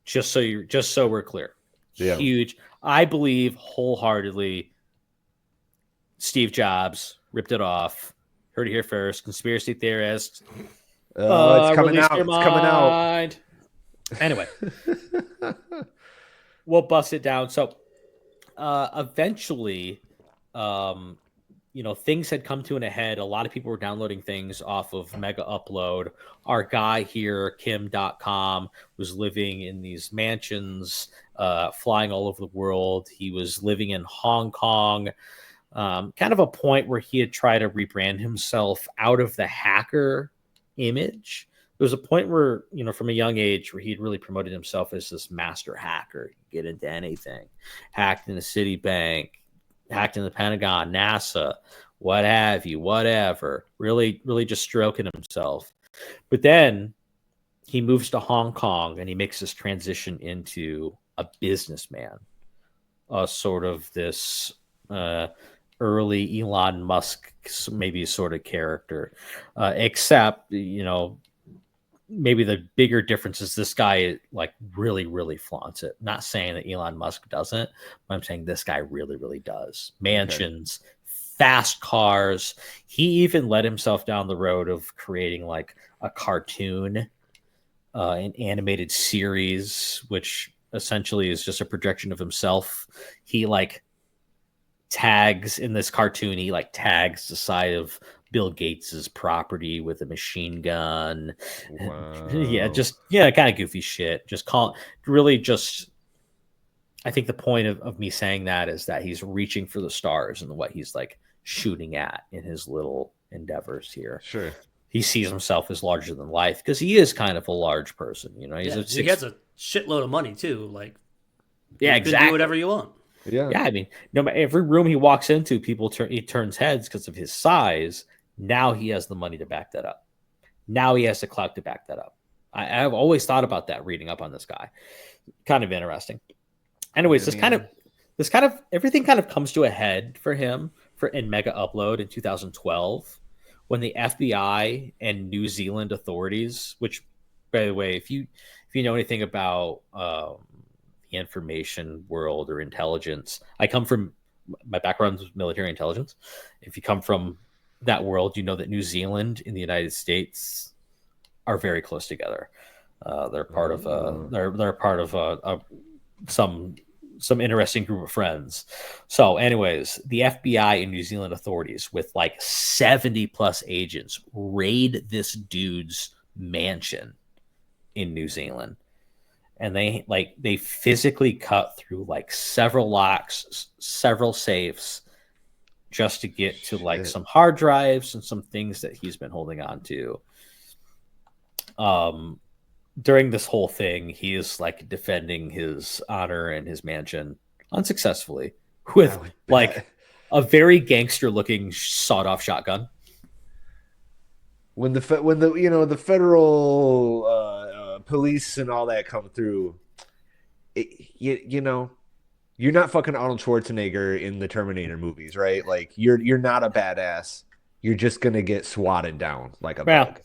Just so we're clear. Huge. I believe wholeheartedly Steve Jobs ripped it off. Heard it here first. Conspiracy theorists. Oh, it's coming release out. your It's coming out. mind. Anyway, we'll bust it down. So eventually, things had come to an head. A lot of people were downloading things off of Megaupload. Our guy here, Kim Dotcom, was living in these mansions, flying all over the world. He was living in Hong Kong. Kind of a point where he had tried to rebrand himself out of the hacker image. There was a point where, from a young age, where he'd really promoted himself as this master hacker. He could get into anything. Hacked in the Citibank, hacked in the Pentagon, NASA, what have you, whatever. Really, really just stroking himself. But then he moves to Hong Kong and he makes this transition into a businessman, sort of this early Elon Musk, maybe sort of character, except, maybe the bigger difference is this guy like really, really flaunts it. Not saying that Elon Musk doesn't, but I'm saying this guy really, really does. Mansions, fast cars. He even led himself down the road of creating like a cartoon, an animated series, which essentially is just a projection of himself. He like tags in this cartoon. He like tags the side of Bill Gates's property with a machine gun. Wow. Kind of goofy shit. I think the point of me saying that is that he's reaching for the stars and what he's like shooting at in his little endeavors here. Sure. He sees himself as larger than life because he is kind of a large person. He has a shitload of money too. Like, exactly. You can do whatever you want. Yeah. I mean, no matter every room he walks into, he turns heads because of his size. Now he has the money to back that up. Now he has the clout to back that up. I've always thought about that reading up on this guy. Kind of interesting. Anyways, everything kind of comes to a head for him in Megaupload in 2012 when the FBI and New Zealand authorities, which, by the way, if you know anything about the information world or intelligence, my background is military intelligence. If you come from that world, you know that New Zealand and the United States are very close together. They're part of some interesting group of friends. So anyways, the FBI and New Zealand authorities with like 70 plus agents raid this dude's mansion in New Zealand. And they physically cut through like several locks, several safes, just to get to like some hard drives and some things that he's been holding on to. During this whole thing, he is like defending his honor and his mansion unsuccessfully with like a very gangster looking sawed off shotgun. When the federal police and all that come through, you're not fucking Arnold Schwarzenegger in the Terminator movies, right? Like you're not a badass. You're just gonna get swatted down like a bug.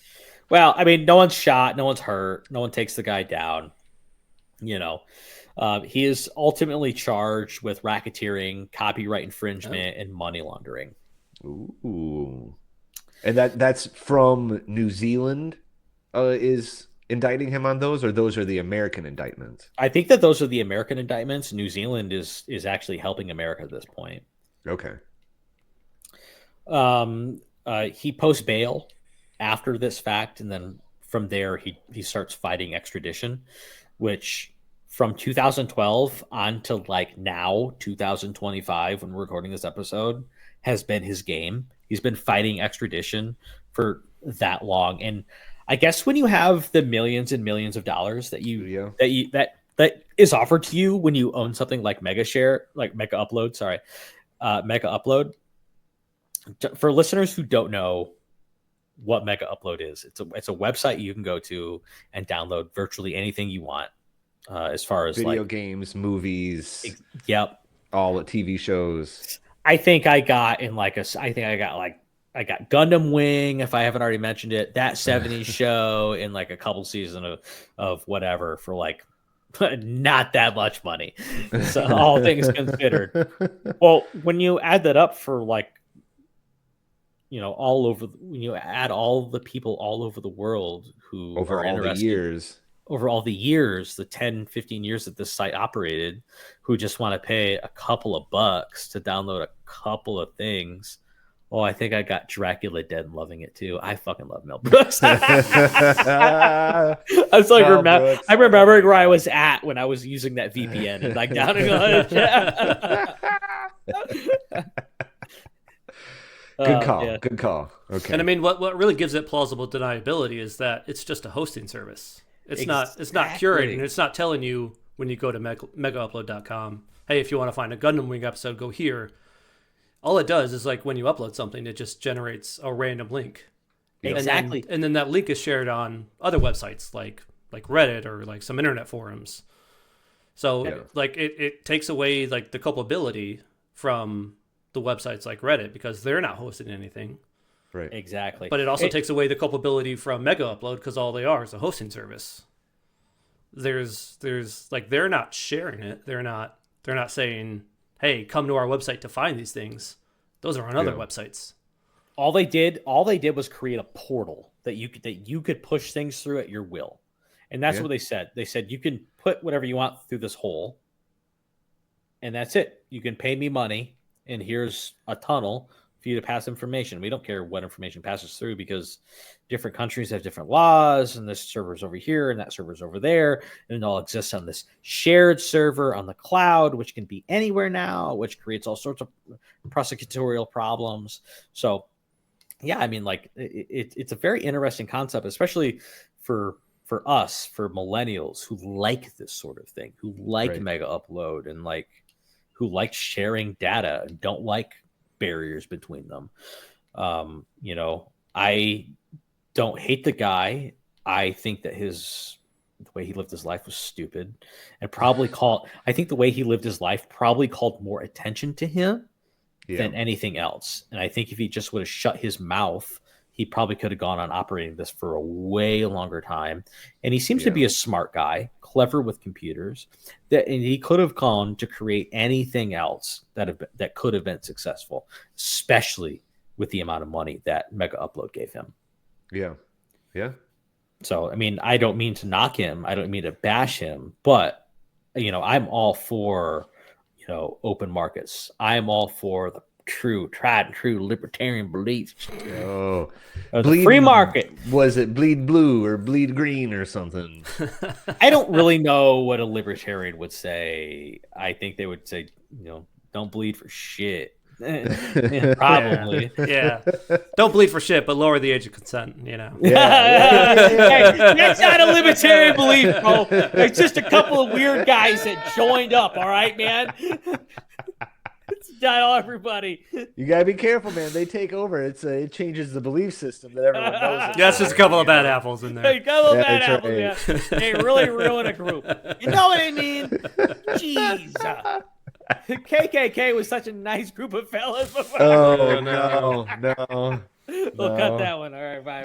Well, I mean, no one's shot, no one's hurt, no one takes the guy down. He is ultimately charged with racketeering, copyright infringement, and money laundering. Ooh, and that's from New Zealand. Is indicting him on those, or those are the American indictments? I think that those are the American indictments. New Zealand is actually helping America at this point. Okay. He posts bail after this fact, and then from there he starts fighting extradition, which from 2012 on to like now 2025 when we're recording this episode has been his game. He's been fighting extradition for that long, and I guess when you have the millions and millions of dollars that is offered to you when you own something like Megaupload. For listeners who don't know what Megaupload is, it's a website you can go to and download virtually anything you want, as far as video games, movies. Yep, all the TV shows. I got Gundam Wing, if I haven't already mentioned it, that 70s show in like a couple seasons of whatever for like not that much money. So all things considered. Well, when you add that up for like all over, when you add all the people all over the world who over are all the interested years, over all the years, the 10, 15 years that this site operated, who just want to pay a couple of bucks to download a couple of things. Oh, I think I got Dracula Dead and loving it too. I fucking love Mel Brooks. I was like, I remember where I was at when I was using that VPN and like downloading Good call. Yeah. Good call. Okay. And I mean, what really gives it plausible deniability is that it's just a hosting service. It's not curating. It's not telling you when you go to megaupload.com, hey, if you want to find a Gundam Wing episode, go here. All it does is like when you upload something, it just generates a random link. Exactly. And then that link is shared on other websites like Reddit or like some internet forums. So like it takes away like the culpability from the websites like Reddit because they're not hosting anything. Right. Exactly. But it also takes away the culpability from Megaupload because all they are is a hosting service. There's like they're not sharing it. They're not saying, hey, come to our website to find these things. Those are on other websites. All they did was create a portal that you could push things through at your will. And that's what they said. They said you can put whatever you want through this hole. And that's it. You can pay me money and here's a tunnel for you to pass information. We don't care what information passes through because different countries have different laws and this server's over here and that server's over there. And it all exists on this shared server on the cloud, which can be anywhere now, which creates all sorts of prosecutorial problems. So yeah, I mean, like it's a very interesting concept, especially for us, for millennials who like this sort of thing, who like Megaupload and like who like sharing data and don't like barriers between them. I don't hate the guy. I think that the way he lived his life was stupid and I think the way he lived his life probably called more attention to him than anything else. And I think if he just would have shut his mouth, he probably could have gone on operating this for a way longer time. And he seems to be a smart guy, clever with computers, and he could have gone to create anything else that could have been successful, especially with the amount of money that Megaupload gave him. Yeah. Yeah. So, I mean, I don't mean to knock him. I don't mean to bash him, but, I'm all for, open markets. I'm all for the tried and true libertarian beliefs. Oh, the free market. Was it bleed blue or bleed green or something? I don't really know what a libertarian would say. I think they would say, don't bleed for shit. Probably. Yeah. Don't bleed for shit, but lower the age of consent, Yeah. Hey, that's not a libertarian belief, bro. It's just a couple of weird guys that joined up, all right, man? It's not all everybody. You gotta be careful, man. They take over. It changes the belief system that everyone knows. Yeah, it's just a couple of bad apples in there. A couple of bad apples, yeah. They really ruin a group. You know what I mean? Jeez. KKK was such a nice group of fellas before. Oh, no. We'll cut that one. All right, bye.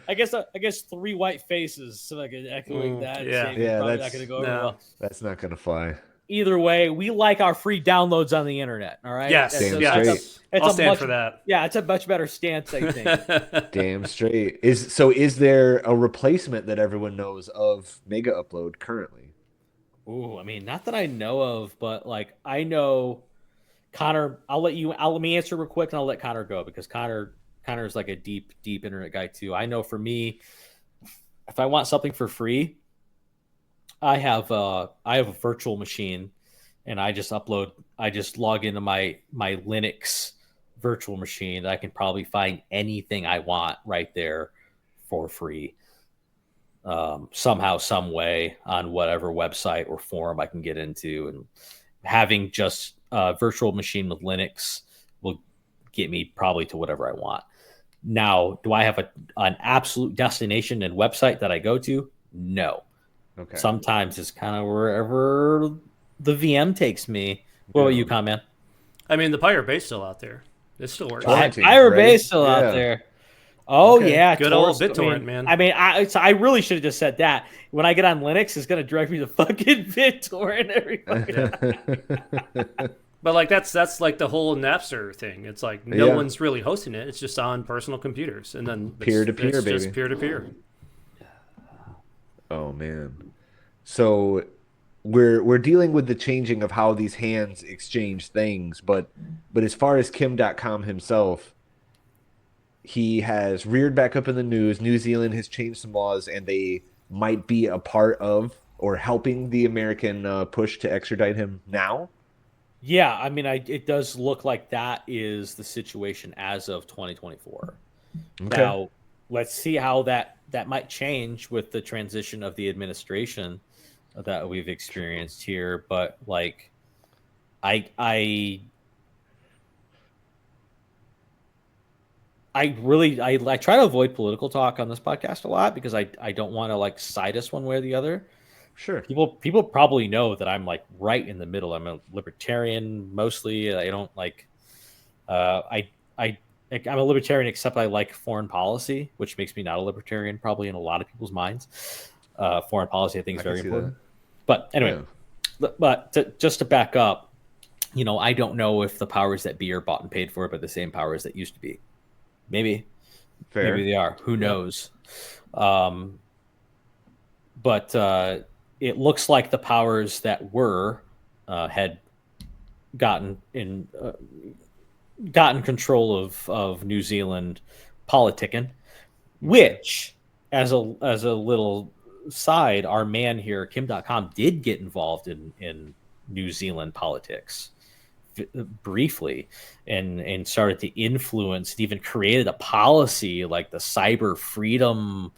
I guess three white faces, so like echoing that. Yeah, probably not gonna go over well. That's not gonna fly. Either way, we like our free downloads on the internet. All right. Yes. I'll stand for that. Yeah, it's a much better stance, I think. Damn straight. Is there a replacement that everyone knows of Megaupload currently? Ooh, I mean, not that I know of, but like I know Connor. Let me answer real quick, and I'll let Connor go because Connor's like a deep internet guy too. I know for me, if I want something for free, I have a virtual machine, and I just log into my Linux virtual machine. I can probably find anything I want right there for free. Somehow, some way on whatever website or forum I can get into, and having just a virtual machine with Linux will get me probably to whatever I want. Now, do I have an absolute destination and website that I go to? No. Okay. Sometimes it's kind of wherever the VM takes me. What about you, Con Man? I mean, the Pirate Bay's still out there. It still works. Pirate Bay's still out there. Oh, okay. Yeah. Good old BitTorrent, man. I mean, I really should have just said that. When I get on Linux, it's going to direct me to fucking BitTorrent every fucking time. But like that's like the whole Napster thing. It's like no one's really hosting it. It's just on personal computers, and then Peer to peer, baby. Just peer to peer. Oh man. So we're dealing with the changing of how these hands exchange things, but as far as Kim.com himself, he has reared back up in the news. New Zealand has changed some laws, and they might be a part of or helping the American push to extradite him now. Yeah, I mean, it does look like that is the situation as of 2024. Okay. Now, let's see how that might change with the transition of the administration that we've experienced here. But like, I try to avoid political talk on this podcast a lot because I don't want to like side us one way or the other. Sure. People probably know that I'm like right in the middle. I'm a libertarian mostly. I don't like I'm a libertarian except I like foreign policy, which makes me not a libertarian probably in a lot of people's minds. Foreign policy I think is very important. But anyway, just to back up, I don't know if the powers that be are bought and paid for by the same powers that used to be. Maybe. Fair. Maybe they are. Who knows? But it looks like the powers that were had gotten control of New Zealand politicking, which, as a little side, our man here, Kim Dotcom, did get involved in New Zealand politics briefly and started to influence and even created a policy like the Cyber Freedom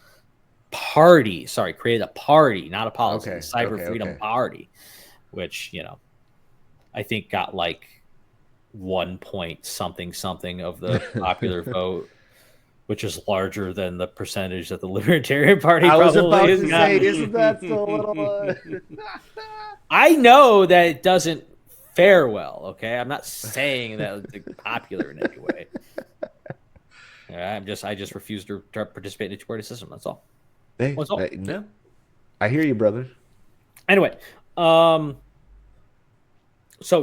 Party. Sorry, created a party, not a policy. Okay. The Cyber Freedom Party, which I think got like 1 point something of the popular vote, which is larger than the percentage that the Libertarian Party I was probably about has to gotten. say, isn't that still a little? I know that it doesn't fare well. Okay, I'm not saying that it's popular in any way. I just refuse to participate in a two-party system. That's all. Hey, That's all. Yeah. I hear you, brother. Anyway, so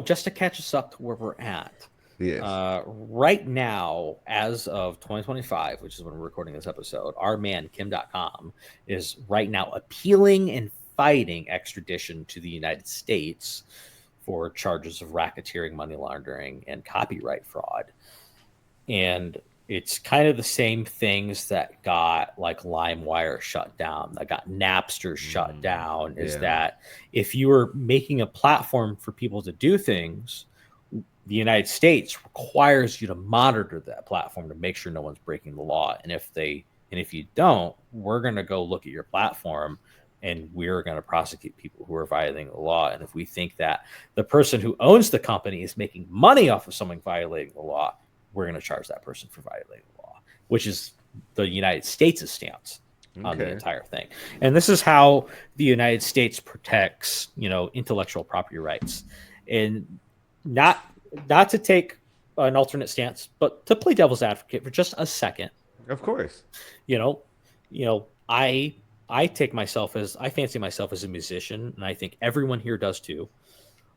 just to catch us up to where we're at. Yes. Right now, as of 2025, which is when we're recording this episode, our man Kim Dotcom is right now appealing and fighting extradition to the United States for charges of racketeering, money laundering, and copyright fraud. And it's kind of the same things that got like LimeWire shut down, that got Napster shut down, is that if you were making a platform for people to do things, the United States requires you to monitor that platform to make sure no one's breaking the law. And if you don't, we're going to go look at your platform and we're going to prosecute people who are violating the law. And if we think that the person who owns the company is making money off of someone violating the law, we're going to charge that person for violating the law, which is the United States' stance on the entire thing. And this is how the United States protects, intellectual property rights. And not to take an alternate stance, but to play devil's advocate for just a second. Of course. I fancy myself as a musician, and I think everyone here does too.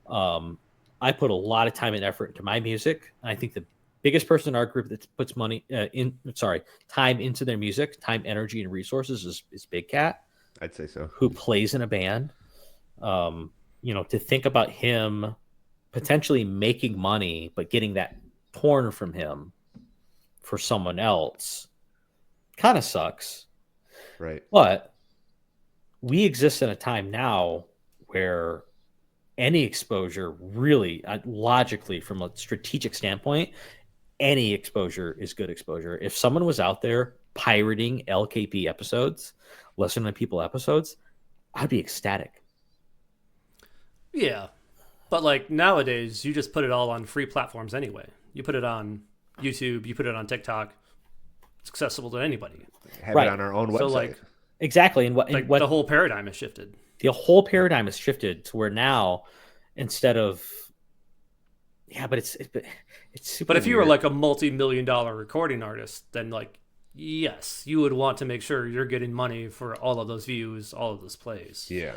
I put a lot of time and effort into my music, and I think the biggest person in our group that puts time into their music, time, energy, and resources is Big Cat. I'd say so. Who plays in a band. To think about him potentially making money, but getting that torn from him for someone else kind of sucks. Right. But we exist in a time now where any exposure really, logically, from a strategic standpoint, any exposure is good exposure. If someone was out there pirating LKP episodes, listening to people episodes, I'd be ecstatic. Yeah. But like nowadays, you just put it all on free platforms anyway. You put it on YouTube, you put it on TikTok. It's accessible to anybody. Have it on our own website. So like, exactly. And what the whole paradigm has shifted. The whole paradigm has shifted to where now, instead of, but it's super. But if you weird. were like a multi-million-dollar recording artist, then like, yes, you would want to make sure you're getting money for all of those views, all of those plays. Yeah.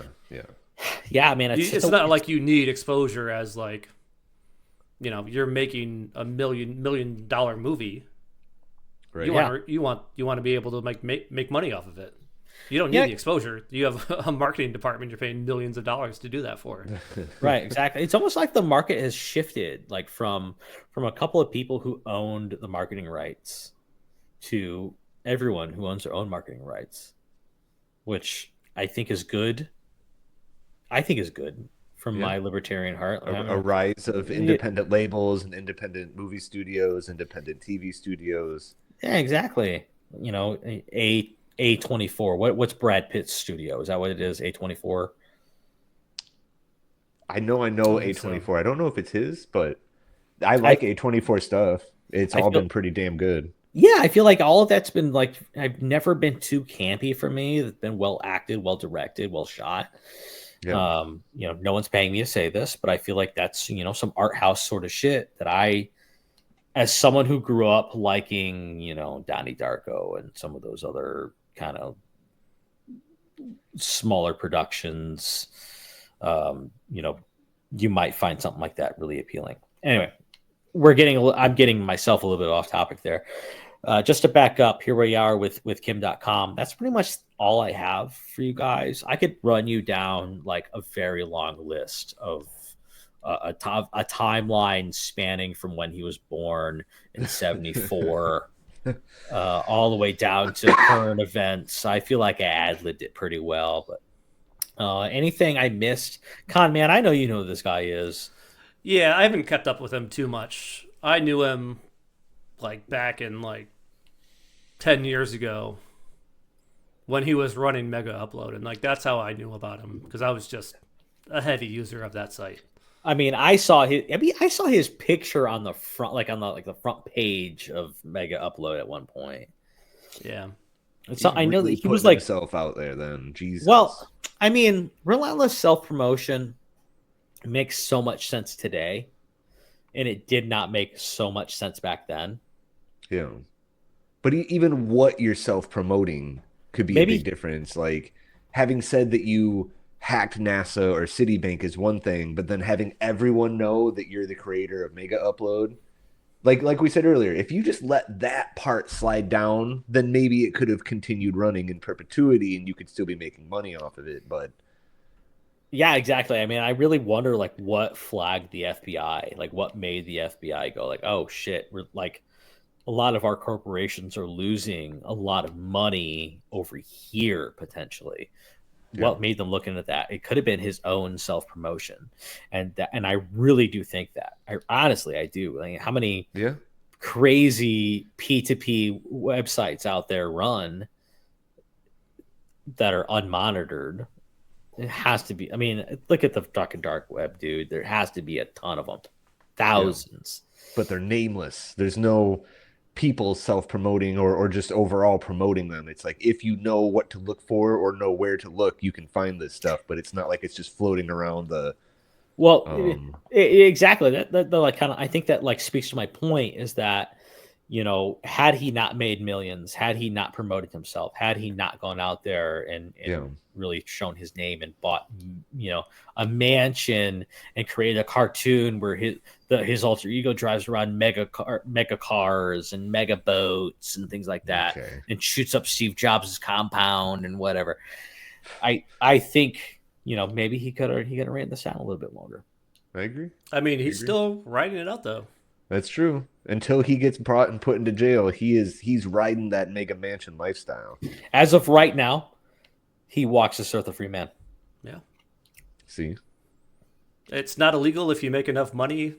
Yeah, man. It's not like you need exposure as like you're making $1 million movie. Right. You want to be able to make money off of it. You don't need the exposure. You have a marketing department you're paying millions of dollars to do that for. Right, exactly. It's almost like the market has shifted, like from a couple of people who owned the marketing rights to everyone who owns their own marketing rights, which I think is good. From my libertarian heart. A rise of independent labels and independent movie studios, independent TV studios. Yeah, exactly. A24. What's Brad Pitt's studio? Is that what it is? A24. I know A24. So. I don't know if it's his, but I like A24 stuff. It's all been pretty damn good. Yeah, I feel like all of that's been like, I've never been too campy for me. It's been well acted, well directed, well shot. Yeah. No one's paying me to say this, but I feel like that's, some art house sort of shit that I, as someone who grew up liking, Donnie Darko and some of those other kind of smaller productions, you might find something like that really appealing. Anyway, I'm getting myself a little bit off topic there. Just to back up, here we are with Kim Dotcom. That's pretty much all I have for you guys. I could run you down like a very long list of a timeline spanning from when he was born in 74 all the way down to current events. I feel like I ad-libbed it pretty well, but anything I missed? Con Man, I know you know who this guy is. Yeah, I haven't kept up with him too much. I knew him like back in like 10 years ago when he was running Megaupload, and like that's how I knew about him, because I was just a heavy user of that site. I mean, I saw his picture on the front, like on the front page of Megaupload at one point. Yeah. So I know that he was like himself out there then. Jesus. Well, I mean, relentless self-promotion makes so much sense today, and it did not make so much sense back then. Yeah. But even what you're self-promoting could be a big difference. Like, having said that you hacked NASA or Citibank is one thing, but then having everyone know that you're the creator of Megaupload, like we said earlier, if you just let that part slide down, then maybe it could have continued running in perpetuity and you could still be making money off of it. But yeah, exactly. I mean, I really wonder like what flagged the FBI, like what made the FBI go like, oh shit, we're like, a lot of our corporations are losing a lot of money over here potentially. Yeah. What made them look into that? It could have been his own self-promotion, and I really do think that. I do. Like, how many crazy P2P websites out there run that are unmonitored? It has to be. I mean, look at the fucking dark web, dude. There has to be a ton of them, thousands. Yeah. But they're nameless. There's no people self-promoting or just overall promoting them. It's like, if you know what to look for or know where to look, you can find this stuff, but it's not like it's just floating around the exactly that like kind of, I think that like speaks to my point, is that had he not made millions, had he not promoted himself, had he not gone out there and really shown his name and bought a mansion and created a cartoon where his alter ego drives around mega cars and mega boats and things like that, and shoots up Steve Jobs' compound and whatever, I think maybe he could have ran this down a little bit longer. I agree. I mean, he's still writing it out though. That's true. Until he gets brought and put into jail, he's riding that mega mansion lifestyle. As of right now, he walks this earth a free man. Yeah. See? It's not illegal if you make enough money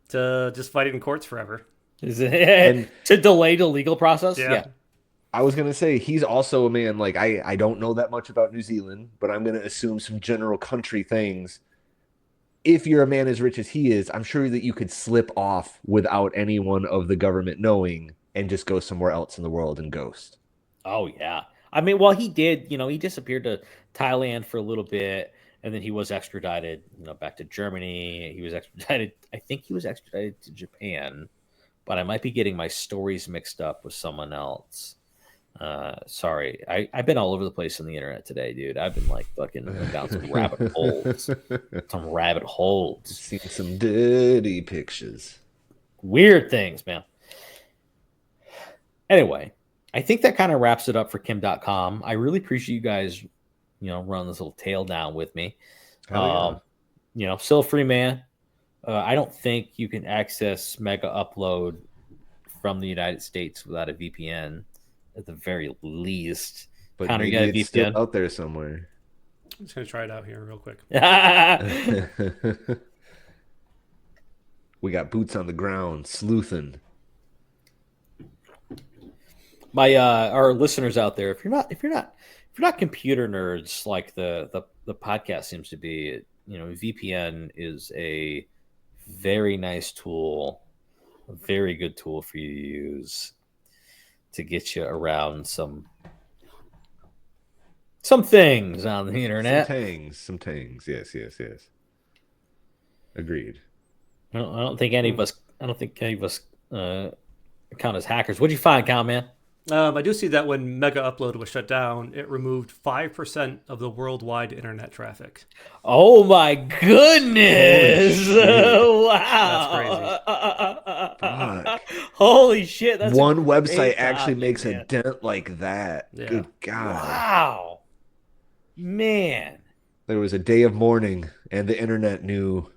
to just fight it in courts forever. Is it to delay the legal process? Yeah. I was going to say, he's also a man, like, I don't know that much about New Zealand, but I'm going to assume some general country things. If you're a man as rich as he is, I'm sure that you could slip off without anyone of the government knowing and just go somewhere else in the world and ghost. Oh, yeah. I mean, well, he did, he disappeared to Thailand for a little bit, and then he was extradited, back to Germany. He was extradited. I think he was extradited to Japan, but I might be getting my stories mixed up with someone else. Sorry, I've been all over the place on the internet today, dude. I've been like fucking down some rabbit holes. Some rabbit holes. Seen some dirty pictures. Weird things, man. Anyway, I think that kind of wraps it up for Kim.com. I really appreciate you guys, running this little tail down with me. Still a free man. I don't think you can access Megaupload from the United States without a VPN, at the very least. But Connor, maybe you got a it's VPN? still out there somewhere. I'm just gonna try it out here real quick. We got boots on the ground, sleuthing. Our listeners out there, if you're not computer nerds like the podcast seems to be, VPN is a very nice tool, a very good tool for you to use to get you around some things on the internet. Some things. Yes. Agreed. I don't think any of us count as hackers. What'd you find, Cal, man? I do see that when Megaupload was shut down, it removed 5% of the worldwide internet traffic. Oh my goodness! Wow, That's crazy. Holy shit! That's one website actually makes a dent like that. Yeah. Good God! Wow, man! There was a day of mourning, and the internet knew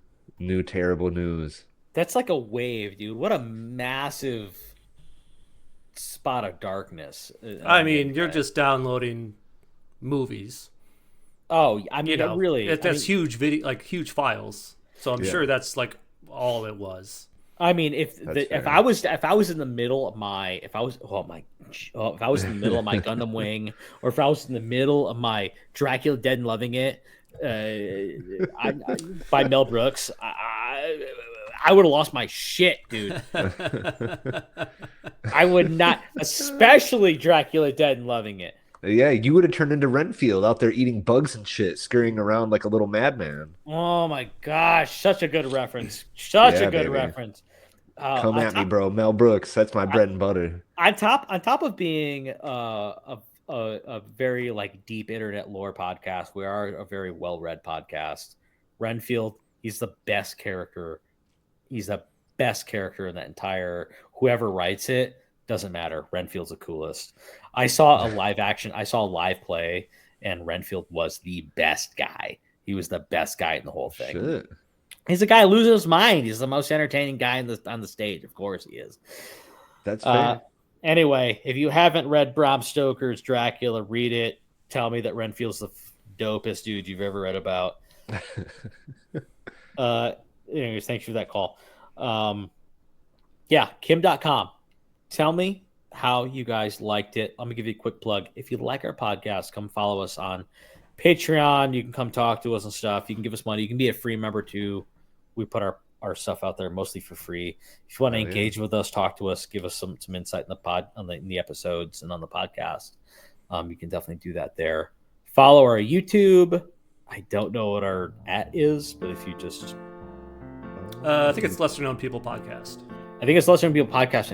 terrible news. That's like a wave, dude. What a massive spot of darkness. I mean, you're just downloading movies. Oh, I mean, really, that's huge video, like huge files. So I'm sure that's like all it was. I mean, if I was in the middle of my if I was in the middle of my Gundam Wing, or if I was in the middle of my Dracula Dead and Loving It by Mel Brooks, I would have lost my shit, dude. I would not, especially Dracula Dead and Loving It. Yeah, you would have turned into Renfield out there eating bugs and shit, scurrying around like a little madman. Oh my gosh, such a good reference. Such a good reference. Come at me, bro. Mel Brooks, that's my bread and butter. On top of being a very like deep internet lore podcast, we are a very well-read podcast. Renfield, he's the best character. He's the best character in that entire. Whoever writes it doesn't matter. Renfield's the coolest. I saw a live play, and Renfield was the best guy. He was the best guy in the whole thing. Shit. He's a guy losing his mind. He's the most entertaining guy on the stage. Of course he is. That's fair. Anyway, if you haven't read Bram Stoker's Dracula, read it. Tell me that Renfield's the dopest dude you've ever read about. Anyways, thanks for that call. Kim.com. Tell me how you guys liked it. Let me give you a quick plug. If you like our podcast, come follow us on Patreon. You can come talk to us and stuff. You can give us money. You can be a free member too. We put our stuff out there mostly for free. If you want to engage with us, talk to us, give us some insight in the episodes and on the podcast. You can definitely do that there. Follow our YouTube. I don't know what our @ is, but if you just I think it's Lesser Known People Podcast. I think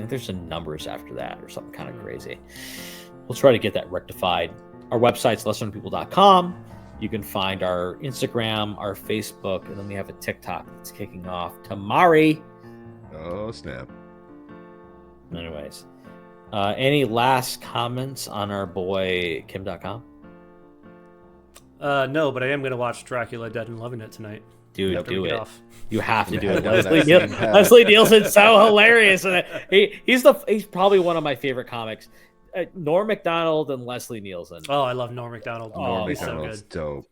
there's some numbers after that or something kind of crazy. We'll try to get that rectified. Our website's lesserknownpeople.com. You can find our Instagram, our Facebook, and then we have a TikTok that's kicking off tomorrow. Oh, snap. Anyways, any last comments on our boy Kim.com? No, but I am going to watch Dracula Dead and Loving It tonight. Dude, do it. You have to do it. Yeah. Leslie Nielsen's so hilarious. He's probably one of my favorite comics. Norm Macdonald and Leslie Nielsen. Oh, I love Norm Macdonald. Norm He's so Macdonald's good. dope.